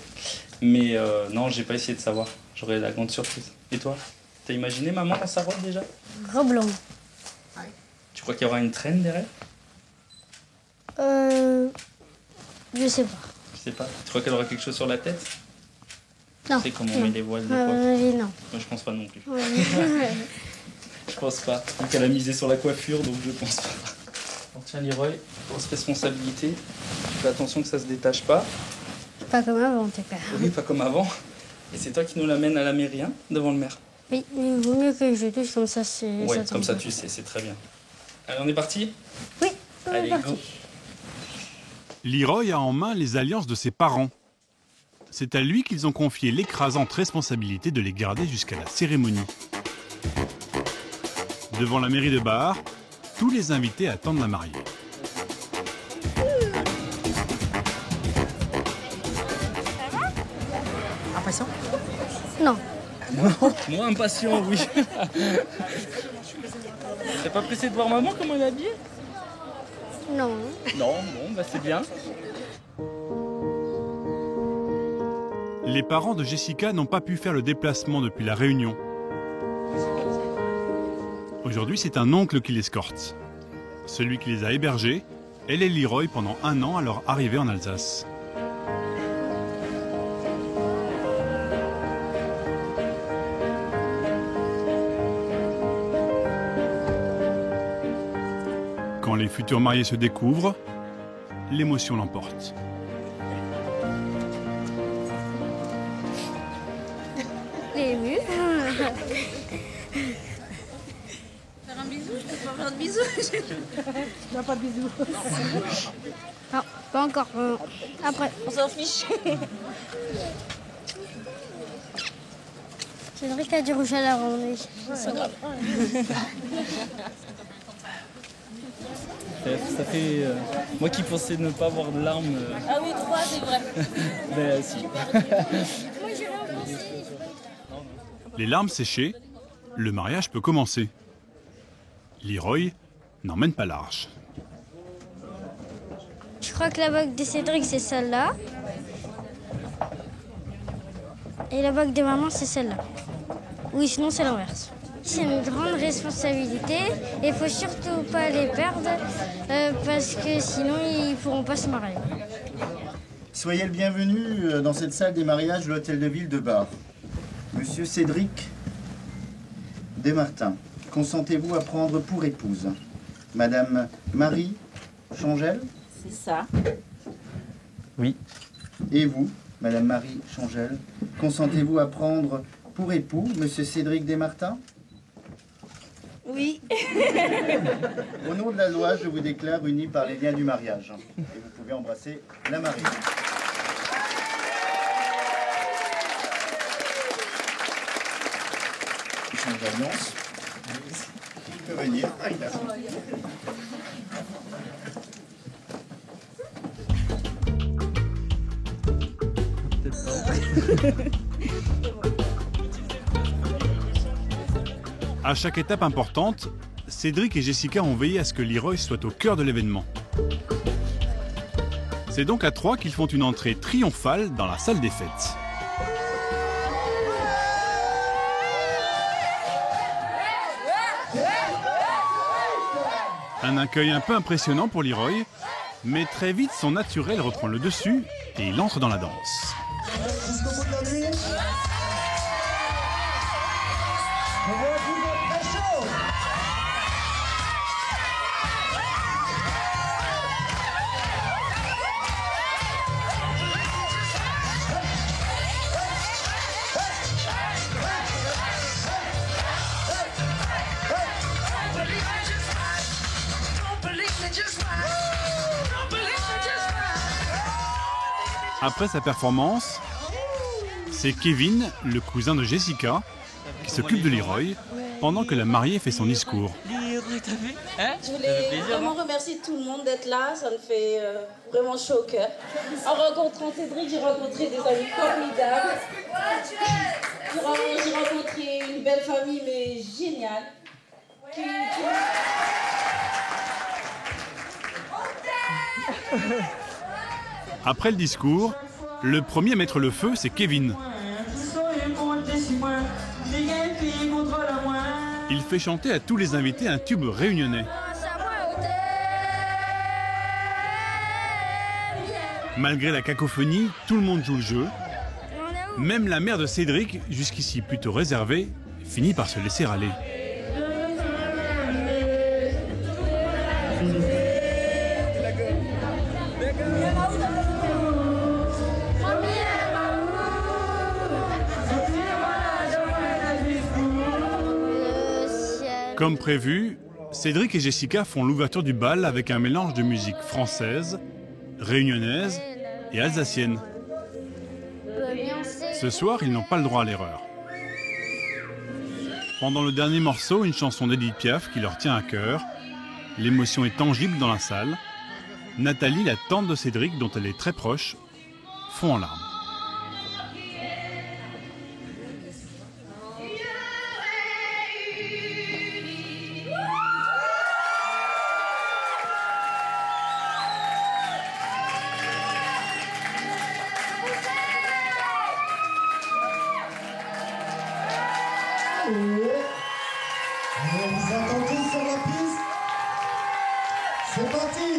Q: Mais non, j'ai pas essayé de savoir. J'aurais la grande surprise. Et toi? T'as imaginé maman dans sa robe déjà?
C: Gros blanc.
Q: Tu crois qu'il y aura une traîne derrière?
C: Je sais pas.
Q: Je sais pas. Tu crois qu'elle aura quelque chose sur la tête?
C: Non.
Q: Tu sais comment on met les voiles des fois?
C: Non.
Q: Moi je pense pas non plus.
C: Ouais.
Q: Je pense pas. Donc elle a misé sur la coiffure, donc je pense pas. Bon, tiens Leroy, grosse responsabilité. Fais attention que ça se détache pas.
C: Pas comme avant en tout cas.
Q: Oui, pas comme avant. Et c'est toi qui nous l'amène à la mairie, hein, devant le maire.
C: Oui, mais il vaut mieux que je touche comme ça.
Q: Ouais, comme ça tu sais, c'est très bien. Allez, on est parti?
C: Oui, on
Q: Allez,
C: est parti.
Q: go.
B: Leroy a en main les alliances de ses parents. C'est à lui qu'ils ont confié l'écrasante responsabilité de les garder jusqu'à la cérémonie. Devant la mairie de Bar, tous les invités attendent la mariée.
M: Impatient?
C: Non.
Q: Moi impatient, oui. T'es pas pressé de voir maman comment elle est habillée?
C: Non.
Q: Non, bon, bah c'est bien.
B: Les parents de Jessica n'ont pas pu faire le déplacement depuis la réunion. Aujourd'hui, c'est un oncle qui l'escorte. Celui qui les a hébergés, elle et Leroy pendant 1 an à leur arrivée en Alsace. futurs mariés se découvrent, l'émotion l'emporte.
C: Ému.
G: Faire un bisou, je peux pas faire de bisou.
T: Non, pas de bisous.
C: Non, pas encore. Après.
G: On s'en fiche.
C: Cédric a du rouge à lèvres, lui.
G: C'est pas grave.
F: Ça fait... moi qui pensais ne pas avoir de larmes...
G: Ah oui, 3, c'est vrai.
F: Ben si.
B: Les larmes séchées, le mariage peut commencer. Leroy n'emmène pas large.
C: Je crois que la bague de Cédric, c'est celle-là. Et la bague de maman, c'est celle-là. Oui, sinon, c'est l'inverse. C'est une grande responsabilité et il faut surtout pas les perdre parce que sinon, ils pourront pas se marier.
J: Soyez le bienvenu dans cette salle des mariages de l'hôtel de ville de Bar. Monsieur Cédric Desmartins, consentez-vous à prendre pour épouse Madame Marie Changel?
G: C'est ça.
F: Oui.
J: Et vous, Madame Marie Changel, consentez-vous à prendre pour époux Monsieur Cédric Desmartins?
G: Oui.
J: Au nom de la loi, je vous déclare unis par les liens du mariage. Et vous pouvez embrasser la mariée. Il change d'alliance. Il peut venir.
B: À chaque étape importante, Cédric et Jessica ont veillé à ce que Leroy soit au cœur de l'événement. C'est donc à 3 qu'ils font une entrée triomphale dans la salle des fêtes. Un accueil un peu impressionnant pour Leroy, mais très vite son naturel reprend le dessus et il entre dans la danse.
S: Jusqu'au bout de la nuit. Je vois que vous êtes très chaud.
B: Après sa performance, c'est Kevin, le cousin de Jessica, qui s'occupe de Leroy pendant que la mariée fait son discours.
G: Leroy, t'as vu? Je voulais vraiment remercier tout le monde d'être là, ça me fait vraiment chaud au cœur. En rencontrant Cédric, j'ai rencontré des amis formidables. J'ai rencontré une belle famille, mais géniale.
B: Après le discours, le premier à mettre le feu, c'est Kevin. Il fait chanter à tous les invités un tube réunionnais. Malgré la cacophonie, tout le monde joue le jeu. Même la mère de Cédric, jusqu'ici plutôt réservée, finit par se laisser aller. Comme prévu, Cédric et Jessica font l'ouverture du bal avec un mélange de musique française, réunionnaise et alsacienne. Ce soir, ils n'ont pas le droit à l'erreur. Pendant le dernier morceau, une chanson d'Edith Piaf qui leur tient à cœur. L'émotion est tangible dans la salle. Nathalie, la tante de Cédric, dont elle est très proche, fond en larmes.
S: Vous attendez sur la piste. C'est parti.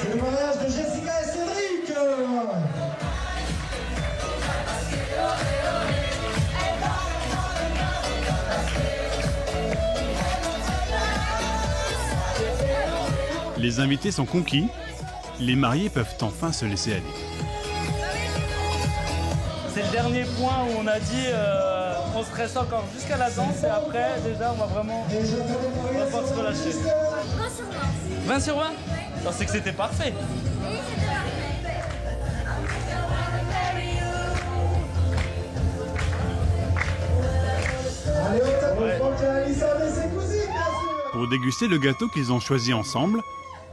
S: C'est le mariage de Jessica et Cédric.
B: Les invités sont conquis. Les mariés peuvent enfin se laisser aller.
F: C'est le dernier point où on a dit on se reste encore jusqu'à la danse et après déjà on va pas se relâcher.
C: 20 sur 20.
F: 20 sur 20 ? Alors c'est que c'était parfait.
B: Pour déguster le gâteau qu'ils ont choisi ensemble,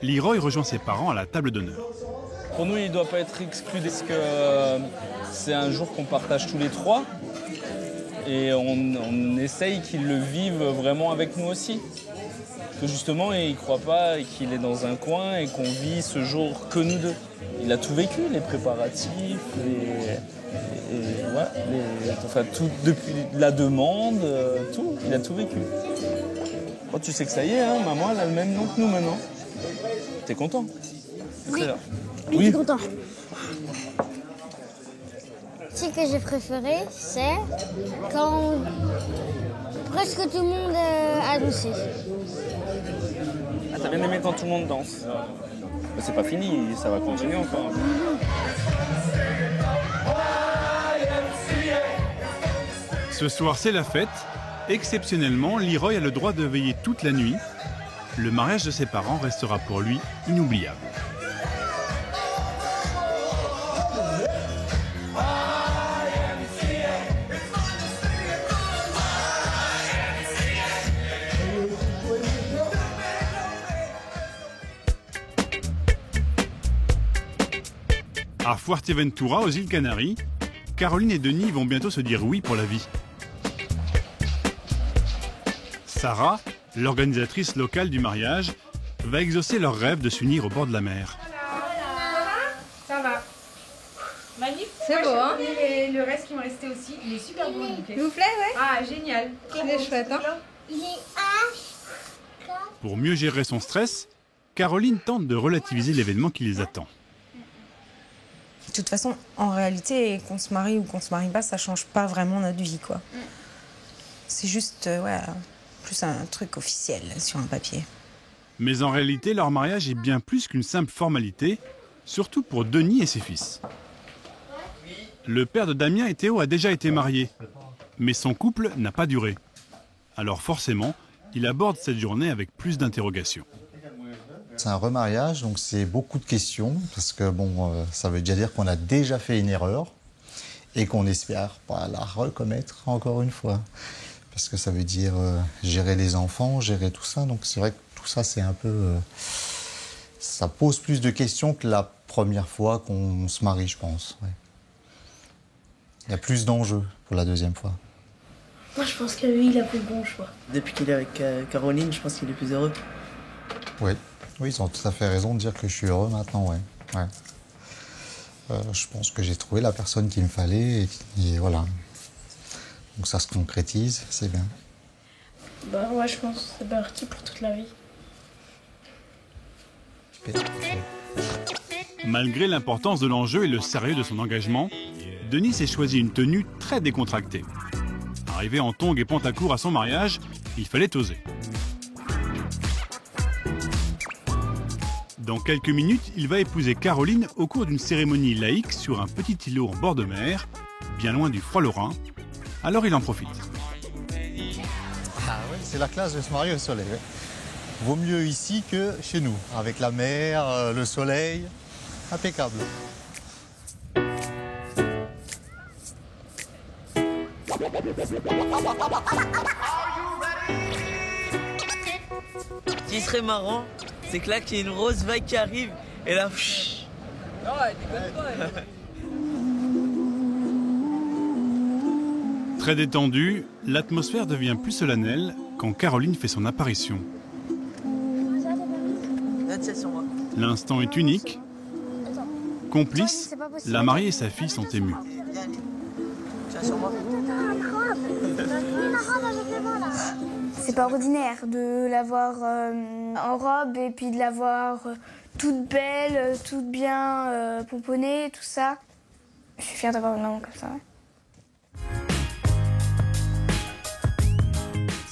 B: Leroy rejoint ses parents à la table d'honneur.
F: Pour nous, il ne doit pas être exclu parce que c'est un jour qu'on partage tous les trois. Et on essaye qu'ils le vivent vraiment avec nous aussi. Que justement, il ne croit pas qu'il est dans un coin et qu'on vit ce jour que nous deux. Il a tout vécu, les préparatifs, tout depuis la demande, tout. Il a tout vécu. Oh, tu sais que ça y est, hein, maman, elle a le même nom que nous maintenant. T'es content?
C: Oui.
F: Oui,
C: je suis content. Ce que j'ai préféré, c'est quand presque tout le monde a dansé.
F: Ah, t'as bien aimé quand tout le monde danse? Mais c'est pas fini, ça va continuer encore.
B: Ce soir, c'est la fête. Exceptionnellement, Leroy a le droit de veiller toute la nuit. Le mariage de ses parents restera pour lui inoubliable. À Fuerteventura, aux îles Canaries, Caroline et Denis vont bientôt se dire oui pour la vie. Sarah, l'organisatrice locale du mariage, va exaucer leur rêve de s'unir au bord de la mer.
H: Ça va. Magnifique. C'est beau, hein? Et le reste qui me restait aussi, il est super beau.
O: Il vous plaît, ouais?
H: Ah, génial.
O: Il est chouette, hein?
C: Il est
B: Pour mieux gérer son stress, Caroline tente de relativiser l'événement qui les attend.
L: De toute façon, en réalité, qu'on se marie ou qu'on se marie pas, ça change pas vraiment notre vie, quoi. C'est juste, plus un truc officiel sur un papier.
B: Mais en réalité, leur mariage est bien plus qu'une simple formalité, surtout pour Denis et ses fils. Le père de Damien et Théo a déjà été marié, mais son couple n'a pas duré. Alors forcément, il aborde cette journée avec plus d'interrogations.
V: C'est un remariage, donc c'est beaucoup de questions, parce que ça veut déjà dire qu'on a déjà fait une erreur et qu'on espère pas la recommettre encore une fois. Parce que ça veut dire gérer les enfants, gérer tout ça. Donc c'est vrai que tout ça, c'est un peu... ça pose plus de questions que la première fois qu'on se marie, je pense. Ouais. Il y a plus d'enjeux pour la deuxième fois.
U: Moi, je pense que lui, il a fait le bon choix.
W: Depuis qu'il est avec Caroline, je pense qu'il est plus heureux.
V: Oui. Oui, ils ont tout à fait raison de dire que je suis heureux maintenant, ouais. Je pense que j'ai trouvé la personne qu'il me fallait et voilà. Donc ça se concrétise, c'est bien.
U: Bah ouais, je pense que c'est parti pour toute la vie.
B: Malgré l'importance de l'enjeu et le sérieux de son engagement, Denis s'est choisi une tenue très décontractée. Arrivé en tongs et pantacourt à son mariage, il fallait oser. Dans quelques minutes, il va épouser Caroline au cours d'une cérémonie laïque sur un petit îlot en bord de mer, bien loin du froid lorrain. Alors il en profite.
V: Ah ouais, c'est la classe de se marier au soleil. Ouais. Vaut mieux ici que chez nous, avec la mer, le soleil, impeccable.
W: Ce qui serait marrant, c'est que là, qu'il y ait une grosse vague qui arrive, et là...
I: Non, elle déconne pas.
B: Très détendue, l'atmosphère devient plus solennelle quand Caroline fait son apparition. L'instant est unique. Complices, la mariée et sa fille sont émues.
E: C'est pas ordinaire de l'avoir en robe et puis de l'avoir toute belle, toute bien pomponnée, tout ça. Je suis fière d'avoir une maman comme ça. Ouais.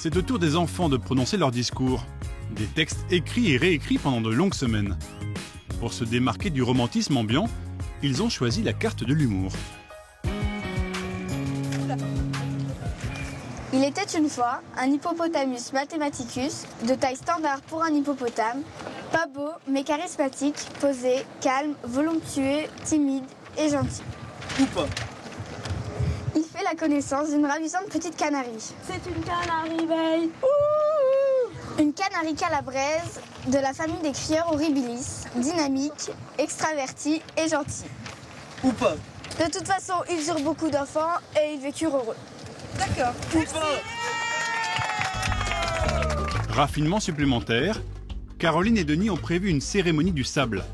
B: C'est au tour des enfants de prononcer leur discours. Des textes écrits et réécrits pendant de longues semaines. Pour se démarquer du romantisme ambiant, ils ont choisi la carte de l'humour.
E: Il était une fois un hippopotamus mathematicus, de taille standard pour un hippopotame, pas beau mais charismatique, posé, calme, voluptueux, timide et gentil.
W: Ou pas.
E: Il fait la connaissance d'une ravissante petite canarie.
U: C'est une canarie belle.
E: Une canarie calabraise de la famille des crieurs horribilis, dynamique, extravertie et gentille.
W: Ou pas.
E: De toute façon, ils eurent beaucoup d'enfants et ils vécurent heureux.
U: D'accord.
B: Raffinement supplémentaire, Caroline et Denis ont prévu une cérémonie du sable.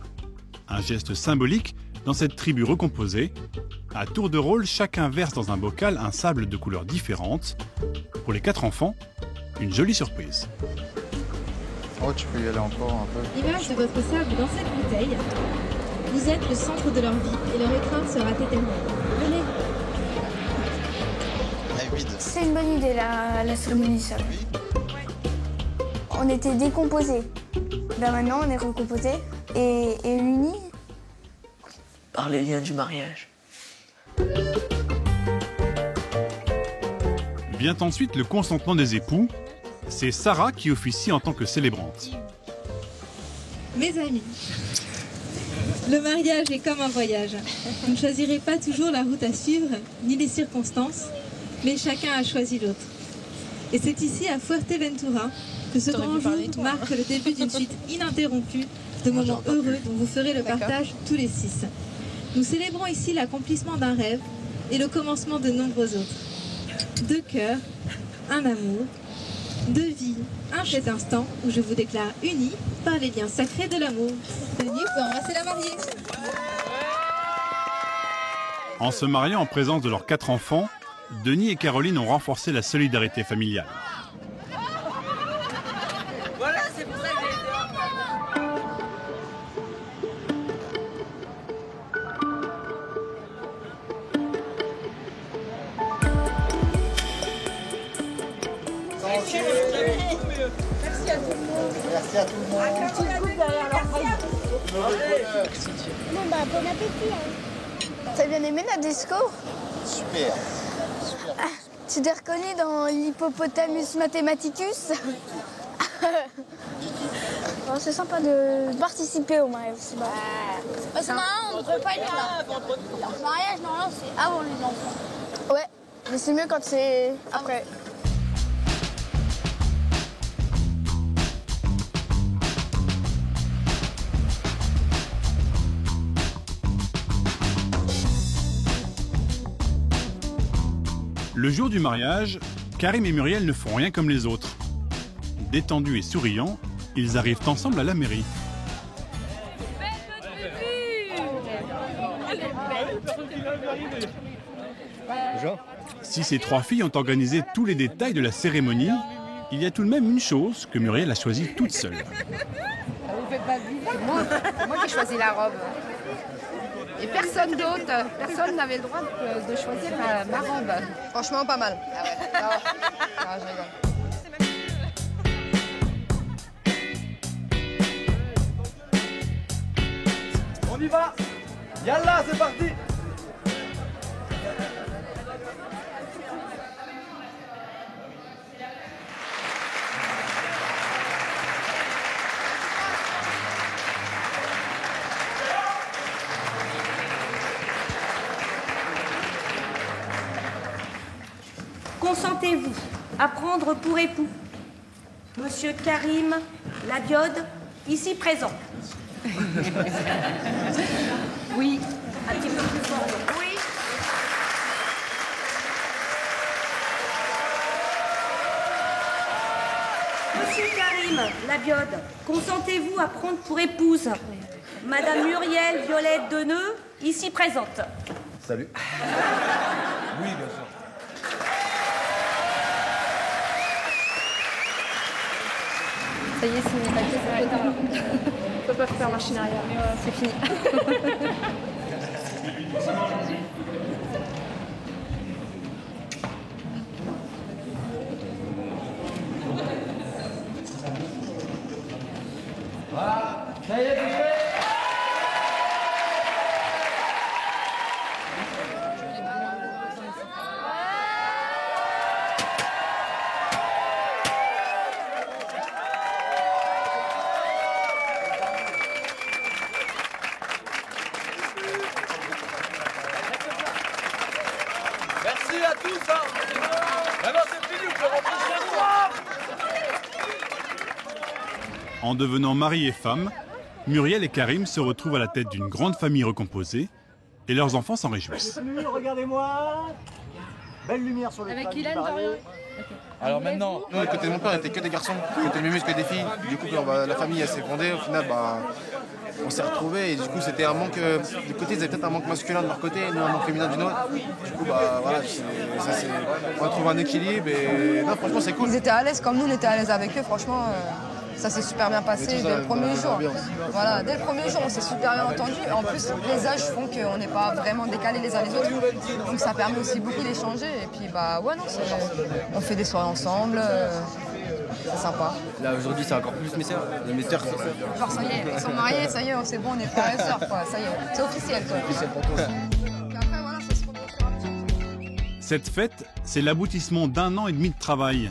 B: Un geste symbolique dans cette tribu recomposée. À tour de rôle, chacun verse dans un bocal un sable de couleurs différentes. Pour les 4 enfants, une jolie surprise.
V: Oh, tu peux y aller encore un peu.
D: L'image de votre sable dans cette bouteille. Vous êtes le centre de leur vie et leur étreinte sera éternelle. Venez.
E: C'est une bonne idée, la cérémonie sable. On était décomposés. Ben maintenant, on est recomposés et unis.
W: Par les liens du mariage.
B: Vient ensuite le consentement des époux. C'est Sarah qui officie en tant que célébrante.
D: Mes amis, le mariage est comme un voyage. Vous ne choisirez pas toujours la route à suivre, ni les circonstances, mais chacun a choisi l'autre. Et c'est ici, à Fuerteventura, que ce grand jour marque le début d'une suite ininterrompue de moments heureux dont vous ferez le partage tous les 6. Nous célébrons ici l'accomplissement d'un rêve et le commencement de nombreux autres. 2 cœurs, un amour, 2 vies, un cet instant où je vous déclare unis par les liens sacrés de l'amour. Denis, vous pouvez embrasser la mariée.
B: En se mariant en présence de leurs 4 enfants, Denis et Caroline ont renforcé la solidarité familiale.
W: Voilà, c'est pour ça que j'ai été
S: Merci à tout le monde. Merci à tout le monde.
U: Une petite coupe derrière leur
E: Bon bah, bon appétit. Hein. T'as bien aimé notre discours?
S: Super.
E: Ah, tu t'es reconnu dans l'hippopotamus mathematicus? Bon, c'est sympa de participer au mariage.
U: C'est marrant, on ne peut pas être là. Le mariage, normalement, c'est avant les enfants.
E: Ouais, mais c'est mieux quand c'est après.
B: Le jour du mariage, Karim et Muriel ne font rien comme les autres. Détendus et souriants, ils arrivent ensemble à la mairie. Si ces 3 filles ont organisé tous les détails de la cérémonie, il y a tout de même une chose que Muriel a choisie toute seule.
K: C'est moi qui ai choisi la robe. Et personne d'autre, personne n'avait le droit de choisir ma robe.
N: Franchement, pas mal.
K: Ah ouais, non, je rigole.
S: On y va. Yallah, c'est parti.
T: Consentez-vous à prendre pour époux Monsieur Karim Ladiode, ici présent. Oui. Un petit peu plus fort. Oui. Monsieur Karim Ladiode, consentez-vous à prendre pour épouse Madame Muriel Violette Deneux, ici présente.
S: Salut. Oui, bien sûr.
K: Ça y est, c'est mes papiers, c'est trop tard. On peut pas faire machine arrière. C'est fini.
N: Merci à tous. Hein. Maintenant c'est fini, vous pouvez rentrer chez moi.
B: En devenant mari et femme, Muriel et Karim se retrouvent à la tête d'une grande famille recomposée et leurs enfants s'en réjouissent.
S: Regardez-moi. Belle lumière sur le
O: Avec Ilan, Dorian.
F: Alors maintenant,
I: Nous, du côté de mon père, on était que des garçons. Côté de mes muscles, que des filles. Du coup, la famille s'est fondée. Au final, on s'est retrouvés. Et du coup, c'était un manque. Du côté, ils avaient peut-être un manque masculin de leur côté, nous un manque féminin du nôtre. Du coup, voilà, on a trouvé un équilibre. Et non, franchement, c'est cool.
P: Ils étaient à l'aise comme nous, on était à l'aise avec eux. Franchement, ça s'est super bien passé dès le premier jour. Voilà, dès le premier jour, on s'est super bien entendu. En plus, les âges font qu'on n'est pas vraiment décalés les uns les autres. Donc ça permet aussi beaucoup d'échanger. Et puis, ouais, non, on fait des soirées ensemble. C'est sympa.
I: Là, aujourd'hui, c'est encore plus mes sœurs. Mes sœurs,
P: genre, ça y est, ils sont mariés, ça y est, c'est bon, on est frères et sœurs, quoi. Ça y est, c'est officiel, quoi.
I: C'est officiel pour toi.
B: Cette fête, c'est l'aboutissement d'1 an et demi de travail.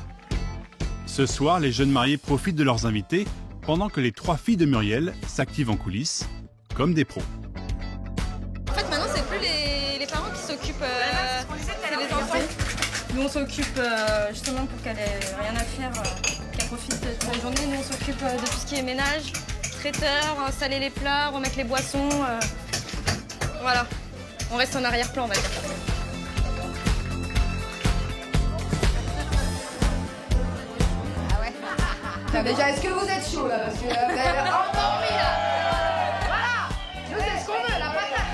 B: Ce soir, les jeunes mariés profitent de leurs invités pendant que les 3 filles de Muriel s'activent en coulisses comme des pros.
O: En fait, maintenant, c'est plus les parents qui s'occupent, c'est les enfants. Nous, on s'occupe justement pour qu'elle ait rien à faire, qu'elle profite toute la journée. Nous, on s'occupe de tout ce qui est ménage, traiteur, installer les plats, remettre les boissons. Voilà, on reste en arrière-plan, on va dire.
K: Déjà, est-ce que vous êtes chaud là? Parce que vous avez endormi là. Voilà. Nous, c'est ce qu'on veut, la patate.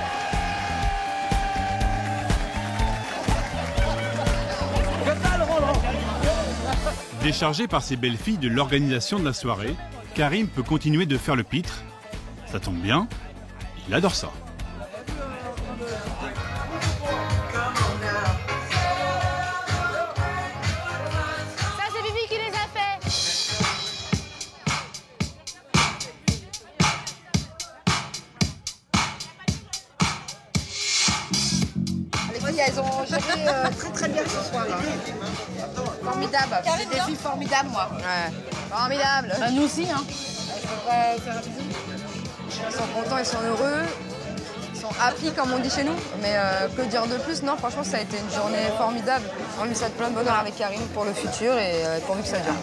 B: Déchargé par ses belles filles de l'organisation de la soirée, Karim peut continuer de faire le pitre. Ça tombe bien, il adore ça.
K: Elles ont géré très bien ce soir. Formidable. C'est des filles formidables, moi. Ouais. Formidable.
P: Nous aussi, hein.
K: Ils sont contents, ils sont heureux. Ils sont happy, comme on dit chez nous. Mais que dire de plus? Non, franchement, ça a été une journée formidable. On lui souhaite plein de bonheur avec Karim pour le futur et pourvu que ça dure.